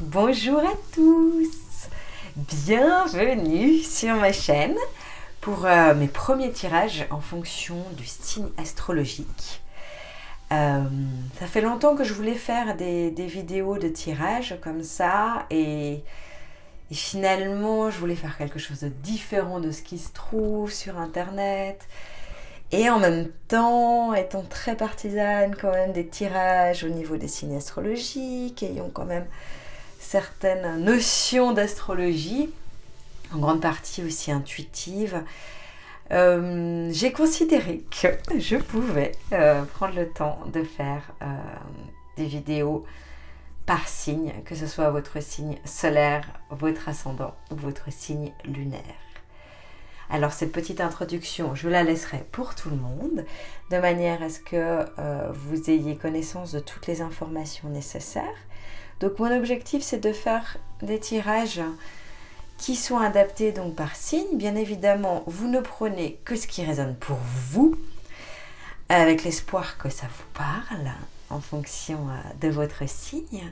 Bonjour à tous, bienvenue sur ma chaîne pour mes premiers tirages en fonction du signe astrologique. Ça fait longtemps que je voulais faire des vidéos de tirage comme ça et finalement je voulais faire quelque chose de différent de ce qui se trouve sur internet. Et en même temps, étant très partisane quand même des tirages au niveau des signes astrologiques, ayant quand même certaines notions d'astrologie, en grande partie aussi intuitives, j'ai considéré que je pouvais prendre le temps de faire des vidéos par signe, que ce soit votre signe solaire, votre ascendant ou votre signe lunaire. Alors cette petite introduction, je la laisserai pour tout le monde, de manière à ce que vous ayez connaissance de toutes les informations nécessaires. Donc mon objectif, c'est de faire des tirages qui sont adaptés donc par signe. Bien évidemment, vous ne prenez que ce qui résonne pour vous, avec l'espoir que ça vous parle en fonction de votre signe.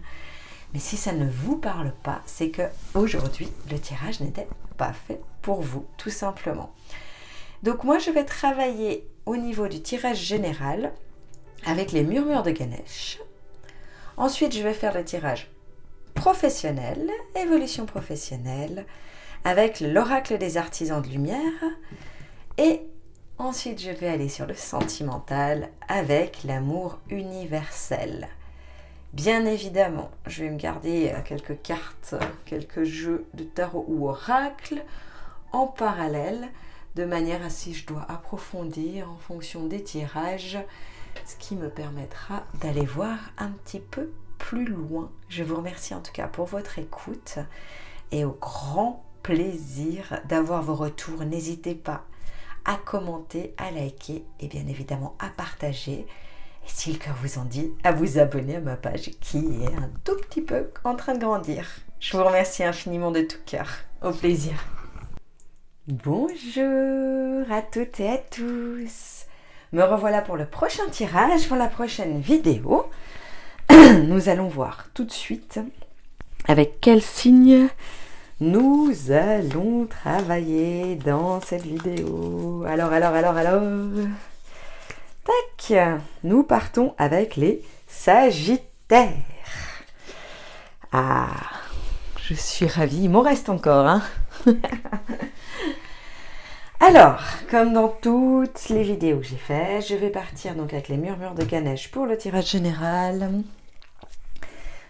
Mais si ça ne vous parle pas, c'est que aujourd'hui le tirage n'était pas fait pour vous, tout simplement. Donc moi, je vais travailler au niveau du tirage général avec les murmures de Ganesh. Ensuite, je vais faire le tirage professionnel, évolution professionnelle, avec l'oracle des artisans de lumière. Et ensuite, je vais aller sur le sentimental avec l'amour universel. Bien évidemment, je vais me garder quelques cartes, quelques jeux de tarot ou oracle en parallèle, de manière à si je dois approfondir en fonction des tirages, ce qui me permettra d'aller voir un petit peu plus loin. Je vous remercie en tout cas pour votre écoute et au grand plaisir d'avoir vos retours. N'hésitez pas à commenter, à liker et bien évidemment à partager. Et si le cœur vous en dit, à vous abonner à ma page qui est un tout petit peu en train de grandir. Je vous remercie infiniment de tout cœur. Au plaisir. Bonjour à toutes et à tous. Me revoilà pour le prochain tirage, pour la prochaine vidéo. Nous allons voir tout de suite avec quel signe nous allons travailler dans cette vidéo. Alors. Tac, nous partons avec les Sagittaires. Ah, je suis ravie, il m'en reste encore, hein. Alors, comme dans toutes les vidéos que j'ai faites, je vais partir donc avec les murmures de Ganesh pour le tirage général.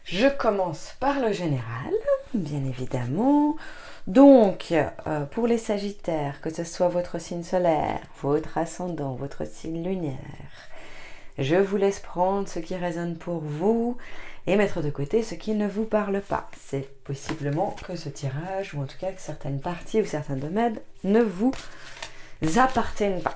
Je commence par le général, bien évidemment. Donc, pour les Sagittaires, que ce soit votre signe solaire, votre ascendant, votre signe lunaire, je vous laisse prendre ce qui résonne pour vous et mettre de côté ce qui ne vous parle pas. C'est possiblement que ce tirage, ou en tout cas que certaines parties ou certains domaines, ne vous appartiennent pas.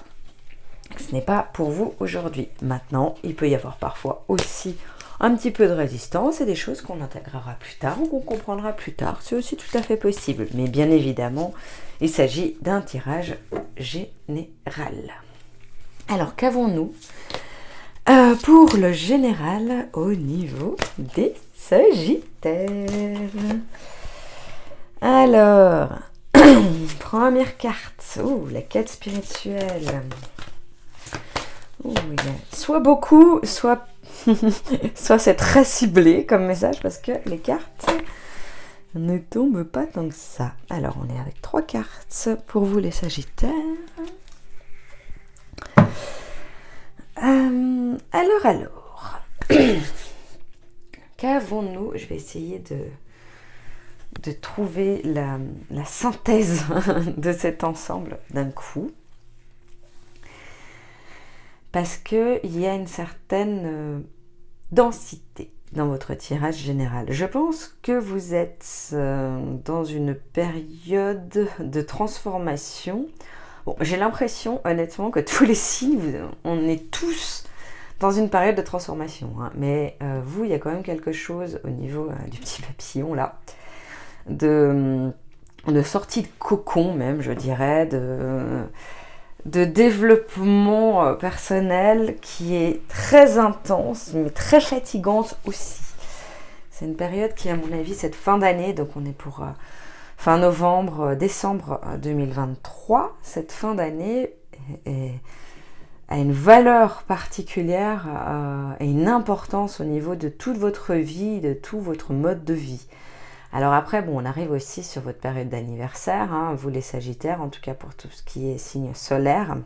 Ce n'est pas pour vous aujourd'hui. Maintenant, il peut y avoir parfois aussi un petit peu de résistance et des choses qu'on intégrera plus tard ou qu'on comprendra plus tard. C'est aussi tout à fait possible. Mais bien évidemment, il s'agit d'un tirage général. Alors, qu'avons-nous pour le général au niveau des Sagittaires? Alors, première carte. La quête spirituelle. Soit beaucoup, soit c'est très ciblé comme message parce que les cartes ne tombent pas tant que ça. Alors, on est avec 3 cartes pour vous les Sagittaires. Alors. Qu'avons-nous? Je vais essayer de trouver la synthèse de cet ensemble d'un coup. Parce qu'il y a une certaine densité dans votre tirage général. Je pense que vous êtes dans une période de transformation. Bon, j'ai l'impression, honnêtement, que tous les signes, on est tous dans une période de transformation. Hein. Mais vous, il y a quand même quelque chose au niveau du petit papillon, là, de sortie de cocon même, je dirais, de développement personnel qui est très intense, mais très fatigante aussi. C'est une période qui, à mon avis, cette fin d'année, donc on est pour fin novembre, décembre 2023, cette fin d'année a une valeur particulière et une importance au niveau de toute votre vie, de tout votre mode de vie. Alors après, bon, on arrive aussi sur votre période d'anniversaire, hein, vous les Sagittaires, en tout cas pour tout ce qui est signe solaire.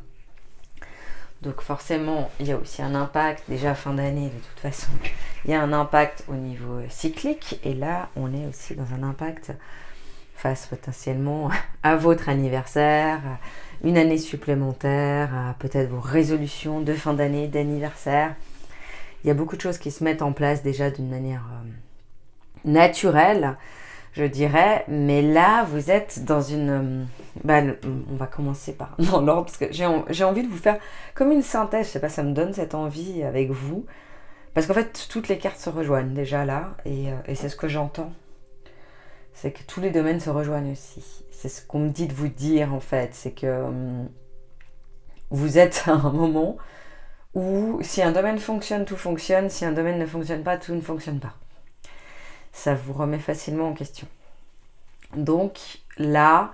Donc forcément, il y a aussi un impact, déjà fin d'année de toute façon, il y a un impact au niveau cyclique, et là, on est aussi dans un impact face potentiellement à votre anniversaire, une année supplémentaire, à peut-être vos résolutions de fin d'année, d'anniversaire. Il y a beaucoup de choses qui se mettent en place déjà d'une manière naturelle, je dirais, mais là vous êtes dans une... on va commencer par dans l'ordre, parce que j'ai envie de vous faire comme une synthèse, je sais pas, ça me donne cette envie avec vous, parce qu'en fait toutes les cartes se rejoignent déjà là, et c'est ce que j'entends, c'est que tous les domaines se rejoignent aussi. C'est ce qu'on me dit de vous dire en fait, c'est que vous êtes à un moment où si un domaine fonctionne, tout fonctionne, si un domaine ne fonctionne pas, tout ne fonctionne pas. Ça vous remet facilement en question. Donc là,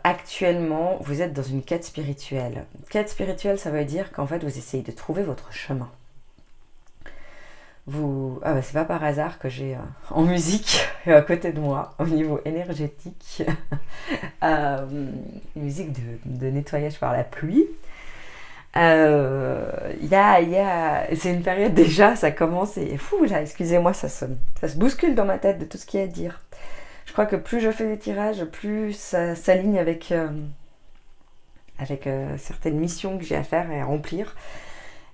actuellement, vous êtes dans une quête spirituelle. Quête spirituelle, ça veut dire qu'en fait, vous essayez de trouver votre chemin. C'est pas par hasard que j'ai en musique à côté de moi, au niveau énergétique, une musique de nettoyage par la pluie. C'est une période déjà, ça commence et là, excusez-moi, ça se bouscule dans ma tête de tout ce qu'il y a à dire. Je crois que plus je fais des tirages, plus ça s'aligne avec certaines missions que j'ai à faire et à remplir.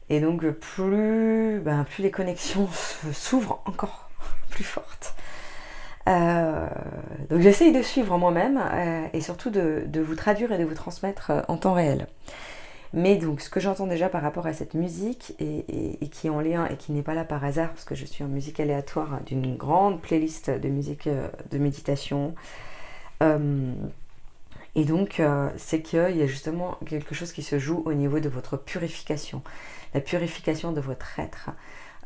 Et donc plus les connexions s'ouvrent encore plus fortes. Donc j'essaye de suivre moi-même et surtout de vous traduire et de vous transmettre en temps réel. Mais donc ce que j'entends déjà par rapport à cette musique et qui est en lien et qui n'est pas là par hasard, parce que je suis en musique aléatoire d'une grande playlist de musique de méditation, et donc c'est qu'il y a justement quelque chose qui se joue au niveau de votre purification, la purification de votre être,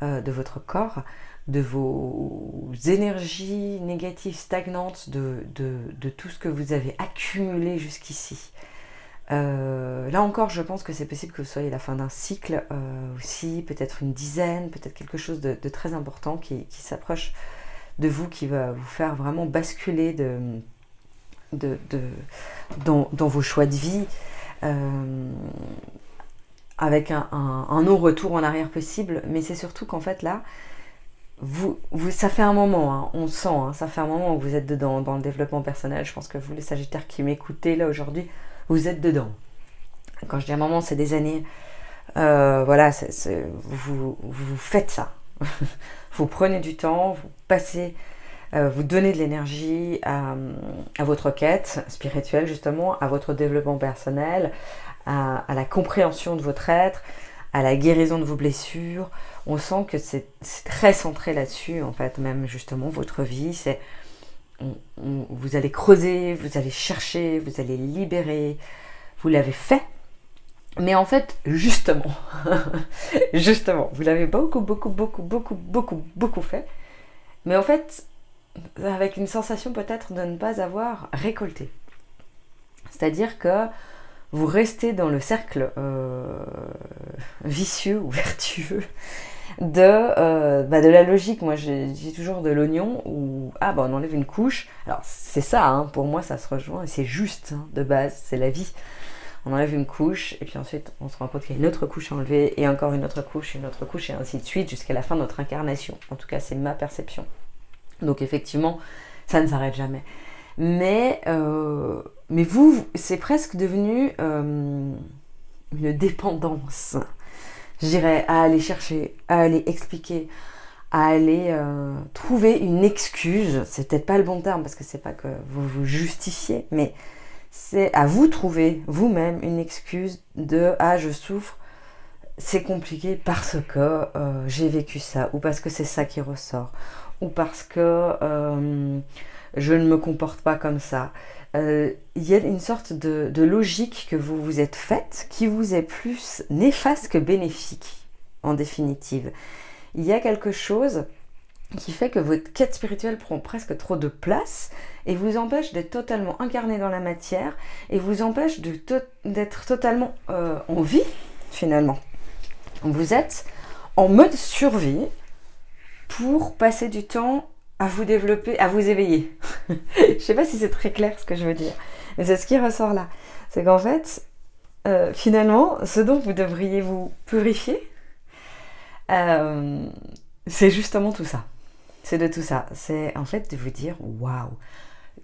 de votre corps, de vos énergies négatives stagnantes, de tout ce que vous avez accumulé jusqu'ici. Là encore, je pense que c'est possible que vous soyez à la fin d'un cycle aussi, peut-être une dizaine, peut-être quelque chose de très important qui s'approche de vous, qui va vous faire vraiment basculer dans vos choix de vie, avec un non-retour en arrière possible. Mais c'est surtout qu'en fait là, ça fait un moment, hein, on sent, hein, ça fait un moment que vous êtes dedans dans le développement personnel. Je pense que vous les Sagittaires qui m'écoutez là aujourd'hui, vous êtes dedans. Quand je dis un moment, c'est des années. Vous faites ça. Vous prenez du temps, vous passez, vous donnez de l'énergie à votre quête spirituelle, justement, à votre développement personnel, à la compréhension de votre être, à la guérison de vos blessures. On sent que c'est très centré là-dessus, en fait, même justement, votre vie. Vous allez creuser, vous allez chercher, vous allez libérer. Vous l'avez fait. Mais en fait, justement, vous l'avez beaucoup fait. Mais en fait, avec une sensation peut-être de ne pas avoir récolté. C'est-à-dire que vous restez dans le cercle vicieux ou vertueux de la logique. Moi, j'ai toujours de l'oignon où on enlève une couche. Alors, c'est ça, hein, pour moi, ça se rejoint et c'est juste, hein, de base, c'est la vie. On enlève une couche et puis ensuite, on se rend compte qu'il y a une autre couche à enlever et encore une autre couche et ainsi de suite jusqu'à la fin de notre incarnation. En tout cas, c'est ma perception. Donc, effectivement, ça ne s'arrête jamais. Mais vous, c'est presque devenu une dépendance. Je dirais à aller chercher, à aller expliquer, à aller trouver une excuse. C'est peut-être pas le bon terme parce que c'est pas que vous vous justifiez, mais c'est à vous trouver vous-même une excuse de « je souffre, c'est compliqué parce que j'ai vécu ça » ou parce que c'est ça qui ressort ou parce que je ne me comporte pas comme ça. Il y a une sorte de logique que vous vous êtes faite qui vous est plus néfaste que bénéfique, en définitive. Il y a quelque chose qui fait que votre quête spirituelle prend presque trop de place et vous empêche d'être totalement incarné dans la matière et vous empêche d'être totalement en vie finalement. Vous êtes en mode survie pour passer du temps à vous développer, à vous éveiller. Je ne sais pas si c'est très clair ce que je veux dire, mais c'est ce qui ressort là. C'est qu'en fait, finalement, ce dont vous devriez vous purifier, c'est justement tout ça. C'est de tout ça. C'est en fait de vous dire waouh,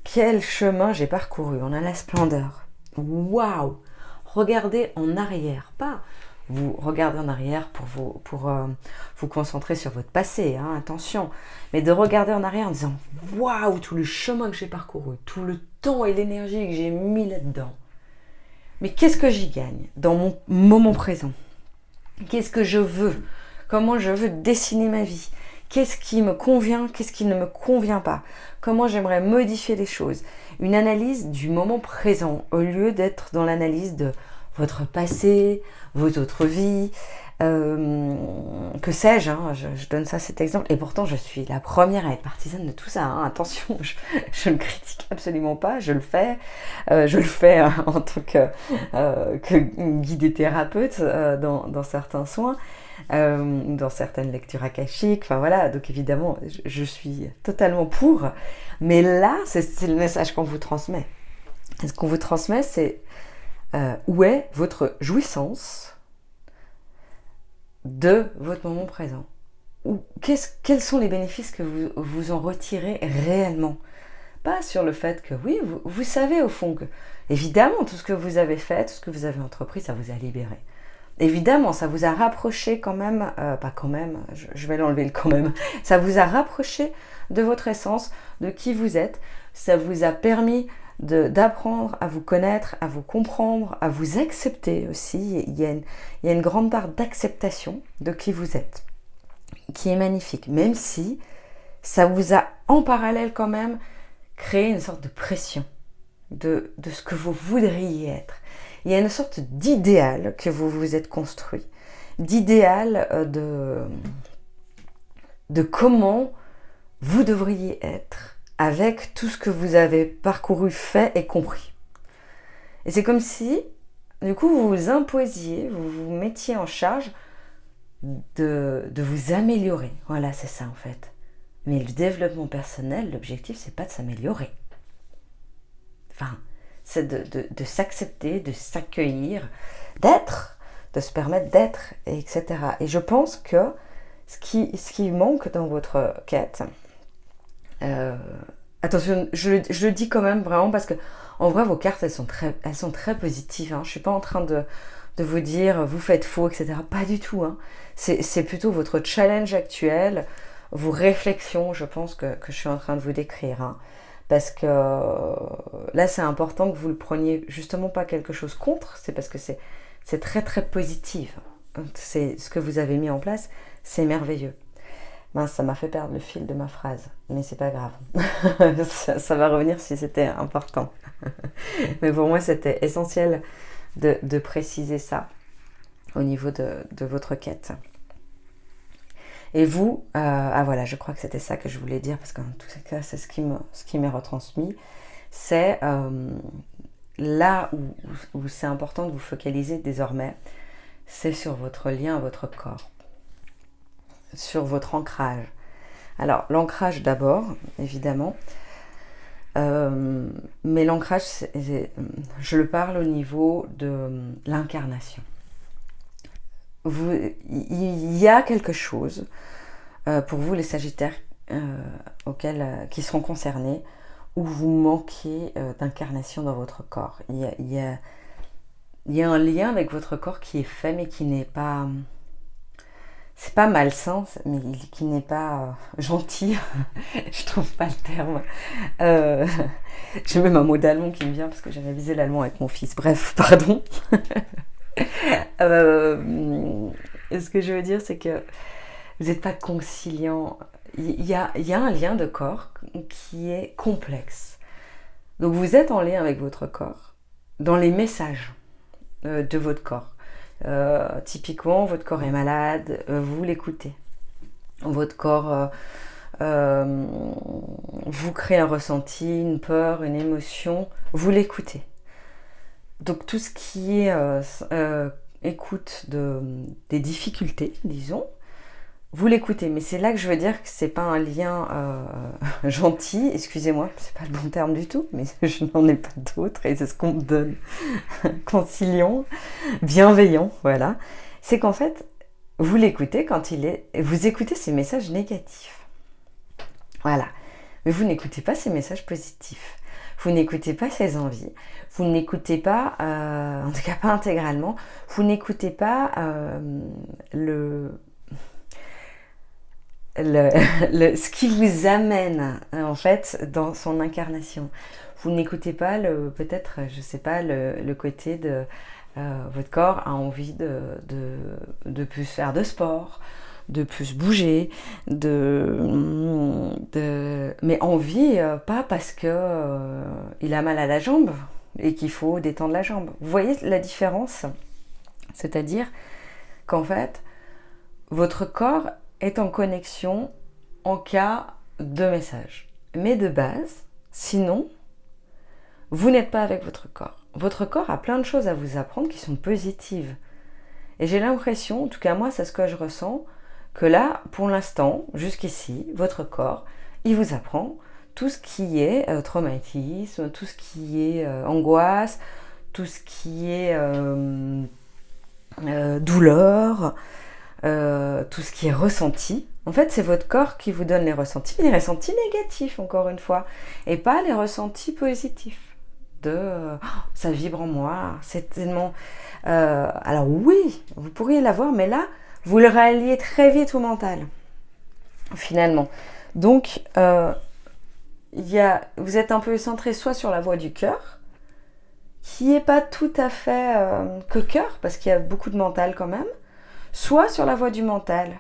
quel chemin j'ai parcouru. On a la splendeur. Waouh, regardez en arrière. Pas vous regardez en arrière pour vous concentrer sur votre passé, hein, attention. Mais de regarder en arrière en disant waouh, tout le chemin que j'ai parcouru, tout le temps et l'énergie que j'ai mis là-dedans. Mais qu'est-ce que j'y gagne dans mon moment présent? Qu'est-ce que je veux? Comment je veux dessiner ma vie? Qu'est-ce qui me convient? Qu'est-ce qui ne me convient pas? Comment j'aimerais modifier les choses? Une analyse du moment présent au lieu d'être dans l'analyse de votre passé, vos autres vies, que sais-je, hein, je donne ça cet exemple, et pourtant je suis la première à être partisane de tout ça, hein, attention, je ne critique absolument pas, je le fais en tant que guide et thérapeute dans certains soins, dans certaines lectures akashiques, enfin voilà, donc évidemment je suis totalement pour, mais là c'est le message qu'on vous transmet. Et ce qu'on vous transmet, c'est où est votre jouissance de votre moment présent? Quels sont les bénéfices que vous en retirez réellement? Pas sur le fait que oui, vous savez au fond que, évidemment, tout ce que vous avez fait, tout ce que vous avez entrepris, ça vous a libéré. Évidemment, ça vous a rapproché quand même, pas quand même, je vais l'enlever le quand même, ça vous a rapproché de votre essence, de qui vous êtes, ça vous a permis d'apprendre à vous connaître, à vous comprendre, à vous accepter aussi. Il y a une grande part d'acceptation de qui vous êtes, qui est magnifique, même si ça vous a en parallèle quand même créé une sorte de pression de ce que vous voudriez être. Il y a une sorte d'idéal que vous vous êtes construit, d'idéal de comment vous devriez être avec tout ce que vous avez parcouru, fait et compris. Et c'est comme si, du coup, vous vous imposiez, vous vous mettiez en charge de vous améliorer. Voilà, c'est ça en fait. Mais le développement personnel, l'objectif, c'est pas de s'améliorer. Enfin, c'est de s'accepter, de s'accueillir, d'être, de se permettre d'être, etc. Et je pense que ce qui manque dans votre quête, attention, je le dis quand même vraiment parce que en vrai vos cartes elles sont très positives, hein. Je suis pas en train de vous dire vous faites faux, etc. Pas du tout, hein. C'est plutôt votre challenge actuel, vos réflexions, je pense que je suis en train de vous décrire, hein. Parce que là c'est important que vous le preniez justement pas quelque chose contre, c'est parce que c'est très très positif. C'est ce que vous avez mis en place, c'est merveilleux. Mince, ça m'a fait perdre le fil de ma phrase, mais c'est pas grave. ça va revenir si c'était important. Mais pour moi, c'était essentiel de préciser ça au niveau de votre quête. Et vous, voilà, je crois que c'était ça que je voulais dire, parce qu'en tout cas, c'est ce qui m'est retransmis. C'est là où c'est important de vous focaliser désormais, c'est sur votre lien à votre corps, sur votre ancrage. Alors, l'ancrage d'abord, évidemment, mais l'ancrage, je le parle au niveau de l'incarnation. Il y a quelque chose, pour vous les Sagittaires qui seront concernés, où vous manquez d'incarnation dans votre corps. Il y a un lien avec votre corps qui est fait, mais qui n'est pas... c'est pas malsain, mais qui n'est pas gentil. Je trouve pas le terme. J'ai même un mot d'allemand qui me vient parce que j'ai révisé l'allemand avec mon fils. Bref, pardon. Ce que je veux dire, c'est que vous n'êtes pas conciliant. Il y a un lien de corps qui est complexe. Donc vous êtes en lien avec votre corps dans les messages de votre corps. Typiquement, votre corps est malade, vous l'écoutez. Votre corps vous crée un ressenti, une peur, une émotion, vous l'écoutez. Donc tout ce qui est écoute des difficultés, disons, vous l'écoutez. Mais c'est là que je veux dire que c'est pas un lien gentil, excusez-moi, c'est pas le bon terme du tout, mais je n'en ai pas d'autre et c'est ce qu'on me donne. Conciliant, bienveillant, voilà. C'est qu'en fait, vous l'écoutez quand vous écoutez ses messages négatifs. Voilà. Mais vous n'écoutez pas ses messages positifs. Vous n'écoutez pas ses envies. Vous n'écoutez pas, en tout cas pas intégralement, vous n'écoutez pas ce qui vous amène en fait dans son incarnation. Vous n'écoutez pas peut-être, je sais pas, le côté de votre corps a envie de plus faire de sport, de plus bouger, mais envie pas parce que il a mal à la jambe et qu'il faut détendre la jambe. Vous voyez la différence? C'est-à-dire qu'en fait, votre corps est en connexion en cas de message. Mais de base, sinon, vous n'êtes pas avec votre corps. Votre corps a plein de choses à vous apprendre qui sont positives. Et j'ai l'impression, en tout cas moi, c'est ce que je ressens, que là, pour l'instant, jusqu'ici, votre corps, il vous apprend tout ce qui est traumatisme, tout ce qui est angoisse, tout ce qui est douleur, tout ce qui est ressenti. En fait, c'est votre corps qui vous donne les ressentis négatifs, encore une fois, et pas les ressentis positifs. Ça vibre en moi, c'est tellement... alors oui, vous pourriez l'avoir, mais là, vous le ralliez très vite au mental, finalement. Donc, vous êtes un peu centré soit sur la voie du cœur, qui n'est pas tout à fait que cœur, parce qu'il y a beaucoup de mental quand même, soit sur la voie du mental.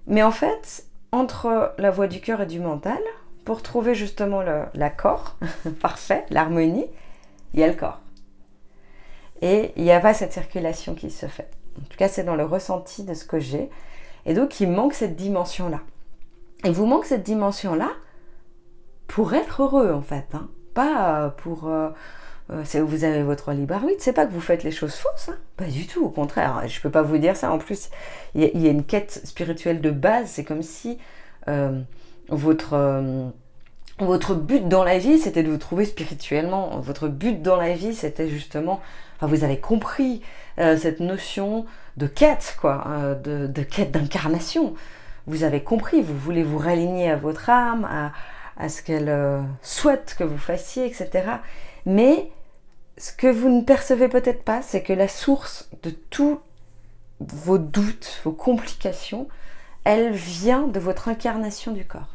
Mais en fait, entre la voie du cœur et du mental, pour trouver justement l'accord parfait, l'harmonie, il y a le corps. Et il n'y a pas cette circulation qui se fait. En tout cas, c'est dans le ressenti de ce que j'ai. Et donc, il manque cette dimension-là. Il vous manque cette dimension-là pour être heureux, en fait. Hein. Pas pour... vous avez votre libre arbitre. C'est pas que vous faites les choses fausses. Hein. Pas du tout, au contraire. Je peux pas vous dire ça. En plus, il y a une quête spirituelle de base. C'est comme si votre but dans la vie, c'était de vous trouver spirituellement. Votre but dans la vie, c'était justement... Enfin, vous avez compris cette notion de quête, quoi, de quête d'incarnation. Vous avez compris, vous voulez vous raligner à votre âme, à ce qu'elle souhaite que vous fassiez, etc. Mais ce que vous ne percevez peut-être pas, c'est que la source de tous vos doutes, vos complications, elle vient de votre incarnation du corps.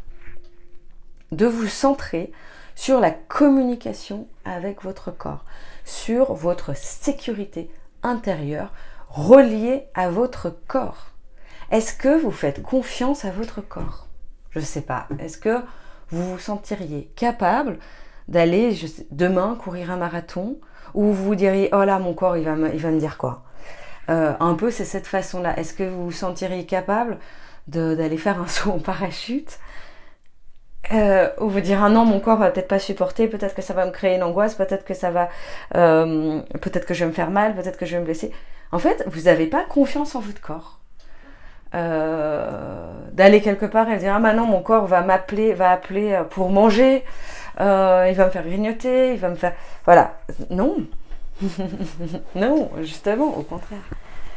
De vous centrer sur la communication avec votre corps, sur votre sécurité intérieure reliée à votre corps. Est-ce que vous faites confiance à votre corps? Je ne sais pas. Est-ce que vous vous sentiriez capable d'aller demain courir un marathon ou vous vous diriez « Oh là, mon corps, il va me dire quoi ?» Un peu, c'est cette façon-là. Est-ce que vous vous sentiriez capable d'aller faire un saut en parachute ou vous dire ah non, mon corps va peut-être pas supporter, peut-être que ça va me créer une angoisse, peut-être que peut-être que je vais me faire mal, peut-être que je vais me blesser. En fait, vous n'avez pas confiance en votre corps. D'aller quelque part et dire ah bah non, mon corps va appeler pour manger, il va me faire grignoter, il va me faire... Voilà, non. Non, justement, au contraire.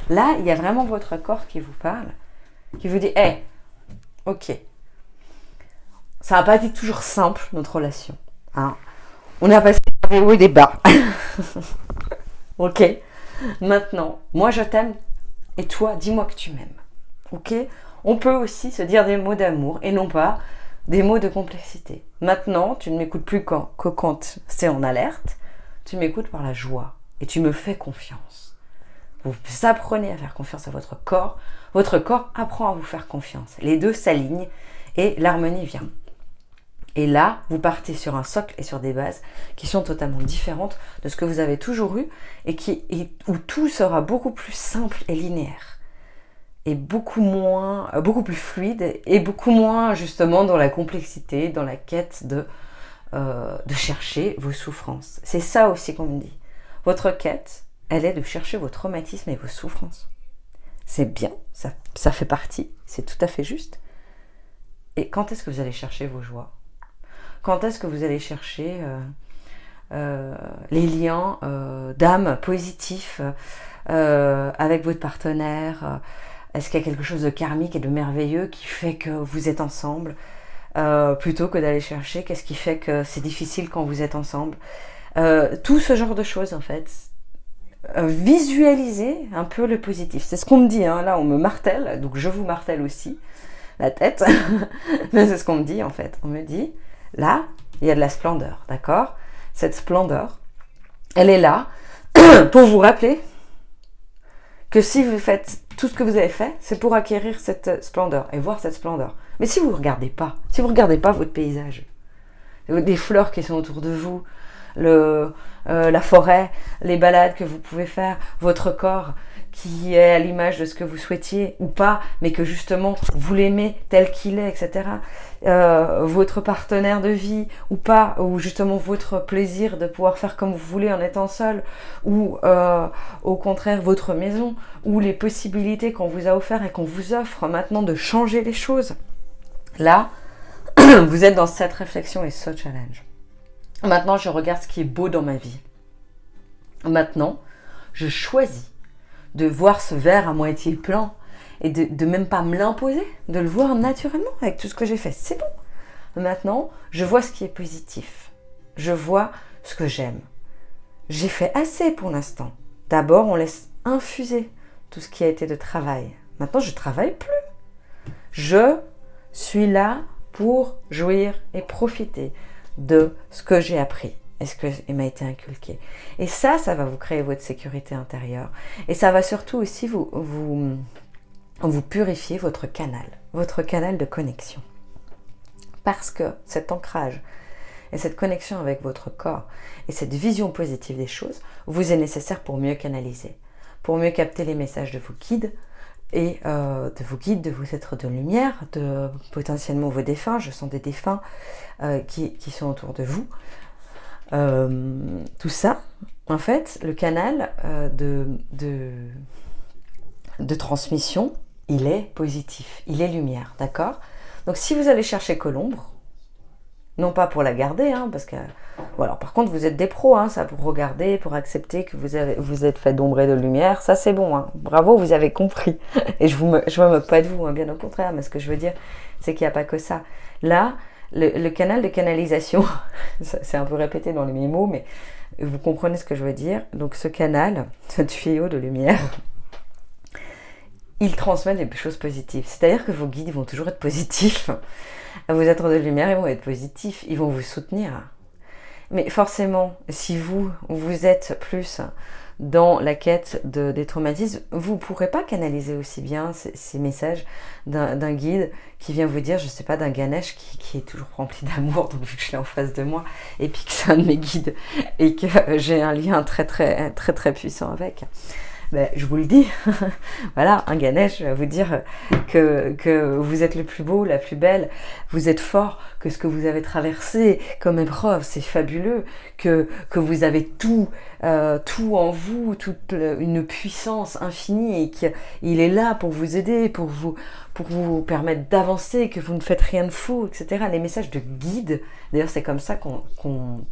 Là, il y a vraiment votre corps qui vous parle, qui vous dit hey, ok. Ça n'a pas été toujours simple, notre relation. Hein. On a passé des hauts et des bas. Ok. Maintenant, moi je t'aime et toi, dis-moi que tu m'aimes. Ok. On peut aussi se dire des mots d'amour et non pas des mots de complexité. Maintenant, tu ne m'écoutes plus que quand c'est en alerte. Tu m'écoutes par la joie et tu me fais confiance. Vous apprenez à faire confiance à votre corps. Votre corps apprend à vous faire confiance. Les deux s'alignent et l'harmonie vient. Et là, vous partez sur un socle et sur des bases qui sont totalement différentes de ce que vous avez toujours eu et où tout sera beaucoup plus simple et linéaire. est beaucoup plus fluide et beaucoup moins justement dans la complexité, dans la quête de chercher vos souffrances. C'est ça aussi qu'on me dit. Votre quête, elle est de chercher vos traumatismes et vos souffrances. C'est bien, ça fait partie, c'est tout à fait juste. Et quand est-ce que vous allez chercher vos joies? Quand est-ce que vous allez chercher les liens d'âme positifs avec votre partenaire? Est-ce qu'il y a quelque chose de karmique et de merveilleux qui fait que vous êtes ensemble plutôt que d'aller chercher qu'est-ce qui fait que c'est difficile quand vous êtes ensemble? Tout ce genre de choses en fait. Visualiser un peu le positif. C'est ce qu'on me dit, hein. Là on me martèle, donc je vous martèle aussi la tête. Mais c'est ce qu'on me dit en fait. On me dit, là, il y a de la splendeur, d'accord? Cette splendeur, elle est là pour vous rappeler que si vous faites tout ce que vous avez fait, c'est pour acquérir cette splendeur et voir cette splendeur. Mais si vous ne regardez pas, votre paysage, des fleurs qui sont autour de vous, la forêt, les balades que vous pouvez faire, votre corps qui est à l'image de ce que vous souhaitiez ou pas, mais que justement vous l'aimez tel qu'il est, etc. Votre partenaire de vie ou pas, ou justement votre plaisir de pouvoir faire comme vous voulez en étant seul, ou au contraire votre maison, ou les possibilités qu'on vous a offertes et qu'on vous offre maintenant de changer les choses. Là, vous êtes dans cette réflexion et ce challenge. Maintenant, je regarde ce qui est beau dans ma vie. Maintenant, je choisis de voir ce verre à moitié plein et de même pas me l'imposer, de le voir naturellement avec tout ce que j'ai fait. C'est bon. Maintenant, je vois ce qui est positif. Je vois ce que j'aime. J'ai fait assez pour l'instant. D'abord, on laisse infuser tout ce qui a été de travail. Maintenant, je ne travaille plus. Je suis là pour jouir et profiter de ce que j'ai appris et ce qui m'a été inculqué. Et ça va vous créer votre sécurité intérieure. Et ça va surtout aussi vous purifier votre canal de connexion. Parce que cet ancrage et cette connexion avec votre corps et cette vision positive des choses vous est nécessaire pour mieux canaliser, pour mieux capter les messages de vos guides, et de vos êtres de lumière, de potentiellement vos défunts. Je sens des défunts qui sont autour de vous. Tout ça, en fait, le canal de transmission, il est positif, il est lumière, d'accord? Donc si vous allez chercher que l'ombre, non pas pour la garder, hein, parce que voilà. Par contre, vous êtes des pros, hein, ça, pour regarder, pour accepter que vous êtes fait d'ombre et de lumière, ça c'est bon, hein. Bravo, vous avez compris. Et je me moque pas de vous, hein, bien au contraire, mais ce que je veux dire, c'est qu'il n'y a pas que ça. Là, le canal de canalisation, c'est un peu répété dans les mots, mais vous comprenez ce que je veux dire. Donc ce canal, ce tuyau de lumière, il transmet des choses positives. C'est-à-dire que vos guides vont toujours être positifs. Vos êtres de lumière, ils vont être positifs, ils vont vous soutenir. Mais forcément, si vous êtes plus dans la quête des traumatismes, vous ne pourrez pas canaliser aussi bien ces messages d'un guide qui vient vous dire, je ne sais pas, d'un Ganesh qui est toujours rempli d'amour, donc vu que je l'ai en face de moi, et puis que c'est un de mes guides, et que j'ai un lien très très très très puissant avec. Ben, je vous le dis, voilà, un Ganesh va vous dire que vous êtes le plus beau, la plus belle, vous êtes fort, que ce que vous avez traversé comme épreuve, c'est fabuleux, que vous avez tout en vous, toute une puissance infinie et qu'il est là pour vous aider, pour vous permettre d'avancer, que vous ne faites rien de faux, etc. Les messages de guide, d'ailleurs c'est comme ça qu'on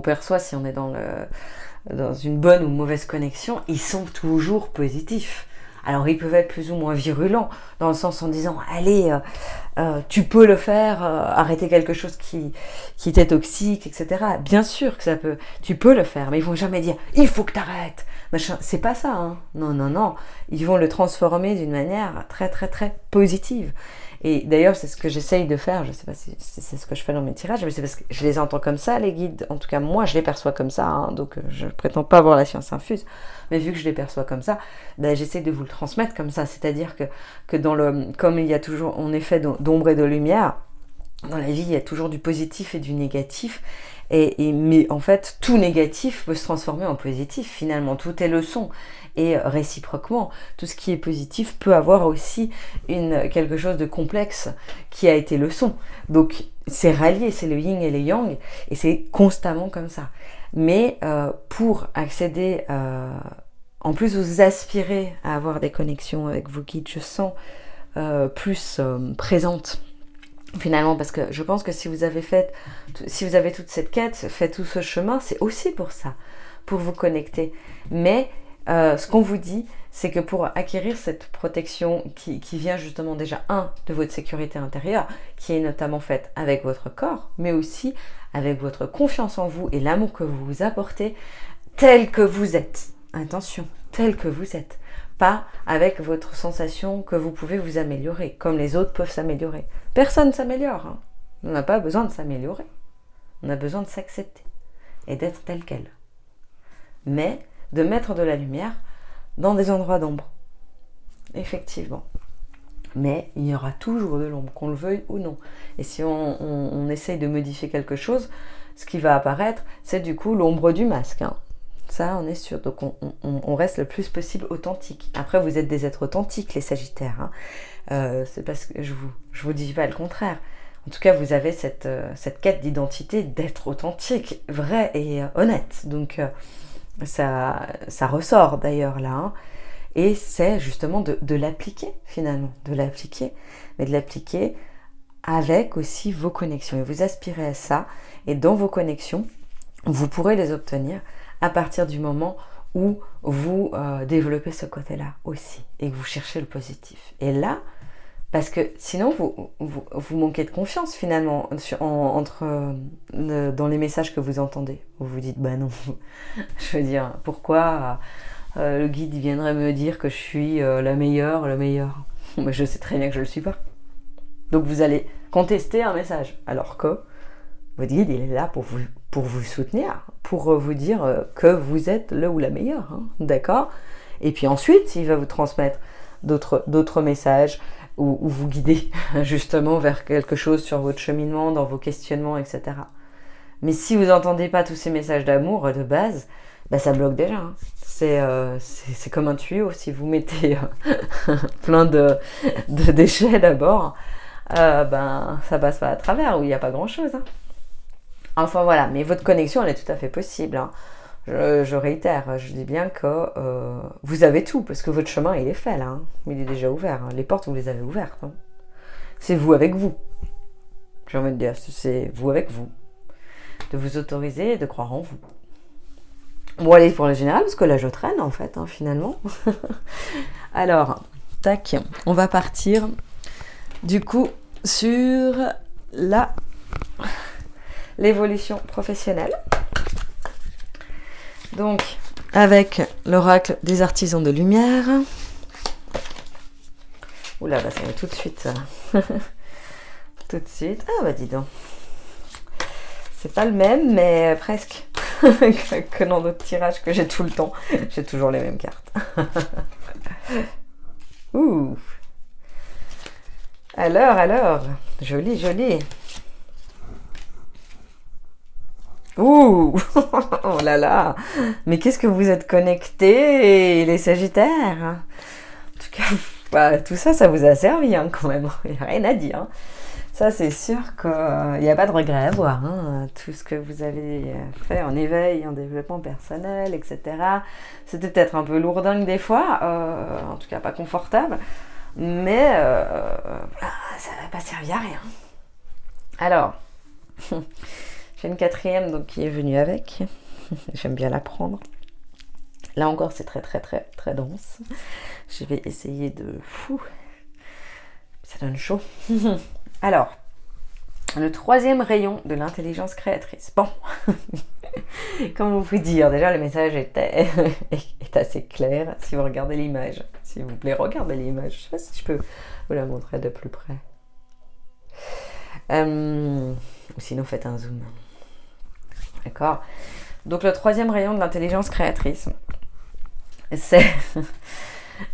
perçoit si on est dans une bonne ou mauvaise connexion, ils sont toujours positifs. Alors ils peuvent être plus ou moins virulents, dans le sens en disant allez, tu peux le faire, arrêter quelque chose qui était toxique, etc. Bien sûr que tu peux le faire, mais ils vont jamais dire il faut que t'arrêtes, machin. C'est pas ça, hein. Non. Ils vont le transformer d'une manière très très très positive. Et d'ailleurs, c'est ce que j'essaye de faire. Je ne sais pas si c'est ce que je fais dans mes tirages, mais c'est parce que je les entends comme ça, les guides. En tout cas, moi, je les perçois comme ça. Hein, donc, je ne prétends pas avoir la science infuse. Mais vu que je les perçois comme ça, ben, j'essaie de vous le transmettre comme ça. C'est-à-dire que comme il y a toujours, on est fait d'ombre et de lumière, dans la vie, il y a toujours du positif et du négatif. Mais en fait, tout négatif peut se transformer en positif. Finalement, tout est leçon. Et réciproquement, tout ce qui est positif peut avoir aussi quelque chose de complexe qui a été leçon. Donc, c'est rallié, c'est le yin et le yang, et c'est constamment comme ça. Mais pour accéder, en plus vous aspirez à avoir des connexions avec vos guides, je sens plus présente. Finalement, parce que je pense que si vous avez toute cette quête, fait tout ce chemin, c'est aussi pour ça, pour vous connecter. Mais ce qu'on vous dit, c'est que pour acquérir cette protection qui vient justement déjà, de votre sécurité intérieure, qui est notamment faite avec votre corps, mais aussi avec votre confiance en vous et l'amour que vous vous apportez, tel que vous êtes. Attention, tel que vous êtes. Pas avec votre sensation que vous pouvez vous améliorer, comme les autres peuvent s'améliorer. Personne ne s'améliore. Hein. On n'a pas besoin de s'améliorer. On a besoin de s'accepter et d'être tel quel. Mais de mettre de la lumière dans des endroits d'ombre. Effectivement. Mais il y aura toujours de l'ombre, qu'on le veuille ou non. Et si on essaye de modifier quelque chose, ce qui va apparaître, c'est du coup l'ombre du masque. Hein. Ça, on est sûr. Donc, on reste le plus possible authentique. Après, vous êtes des êtres authentiques, les Sagittaires. Hein. C'est parce que je vous dis pas le contraire. En tout cas, vous avez cette quête d'identité, d'être authentique, vrai et honnête. Donc, ça ressort d'ailleurs là. Hein. Et c'est justement de l'appliquer, finalement. De l'appliquer. Mais de l'appliquer avec aussi vos connexions. Et vous aspirez à ça. Et dans vos connexions, vous pourrez les obtenir à partir du moment où vous développez ce côté-là aussi et que vous cherchez le positif. Et là, parce que sinon, vous manquez de confiance finalement dans les messages que vous entendez. Vous vous dites, bah non, je veux dire, pourquoi le guide viendrait me dire que je suis la meilleure, le meilleur. Mais je sais très bien que je ne le suis pas. Donc vous allez contester un message, alors que votre guide, il est là pour vous soutenir, pour vous dire que vous êtes le ou la meilleure, hein, d'accord ? Et puis ensuite, il va vous transmettre d'autres messages ou vous guider justement vers quelque chose sur votre cheminement, dans vos questionnements, etc. Mais si vous n'entendez pas tous ces messages d'amour de base, bah ça bloque déjà. Hein. C'est comme un tuyau, si vous mettez plein de déchets d'abord, ça passe pas à travers, où il n'y a pas grand-chose. Hein. Enfin voilà, mais votre connexion, elle est tout à fait possible. Hein. Je réitère, je dis bien que vous avez tout, parce que votre chemin, il est fait là. Hein. Il est déjà ouvert. Hein. Les portes, vous les avez ouvertes. Hein. C'est vous avec vous. J'ai envie de dire, c'est vous avec vous. De vous autoriser et de croire en vous. Bon, allez pour le général, parce que là, je traîne, en fait, hein, finalement. Alors, tac, on va partir, du coup, sur l'évolution professionnelle. Donc, avec l'oracle des artisans de lumière. Oula, bah ça va tout de suite, ça. Tout de suite. Ah, bah dis donc. C'est pas le même, mais presque. que dans d'autres tirages que j'ai tout le temps. J'ai toujours les mêmes cartes. Ouh. Alors. Joli, joli. Ouh. Oh là là. Mais qu'est-ce que vous êtes connectés, les Sagittaires. En tout cas, bah, tout ça, ça vous a servi hein, quand même. Il n'y a rien à dire. Hein. Ça, c'est sûr qu'il n'y a pas de regret à avoir. Hein. Tout ce que vous avez fait en éveil, en développement personnel, etc. C'était peut-être un peu lourdingue des fois, en tout cas pas confortable, mais ça ne va pas servir à rien. Alors, j'ai une quatrième donc, qui est venue avec. J'aime bien la prendre. Là encore, c'est très, très, très, très dense. Je vais essayer de... Ça donne chaud. Alors, le troisième rayon de l'intelligence créatrice. Bon, comment vous dire, déjà le message est assez clair si vous regardez l'image. S'il vous plaît, regardez l'image. Je ne sais pas si je peux vous la montrer de plus près. Ou sinon, faites un zoom. D'accord ? Donc, le troisième rayon de l'intelligence créatrice, c'est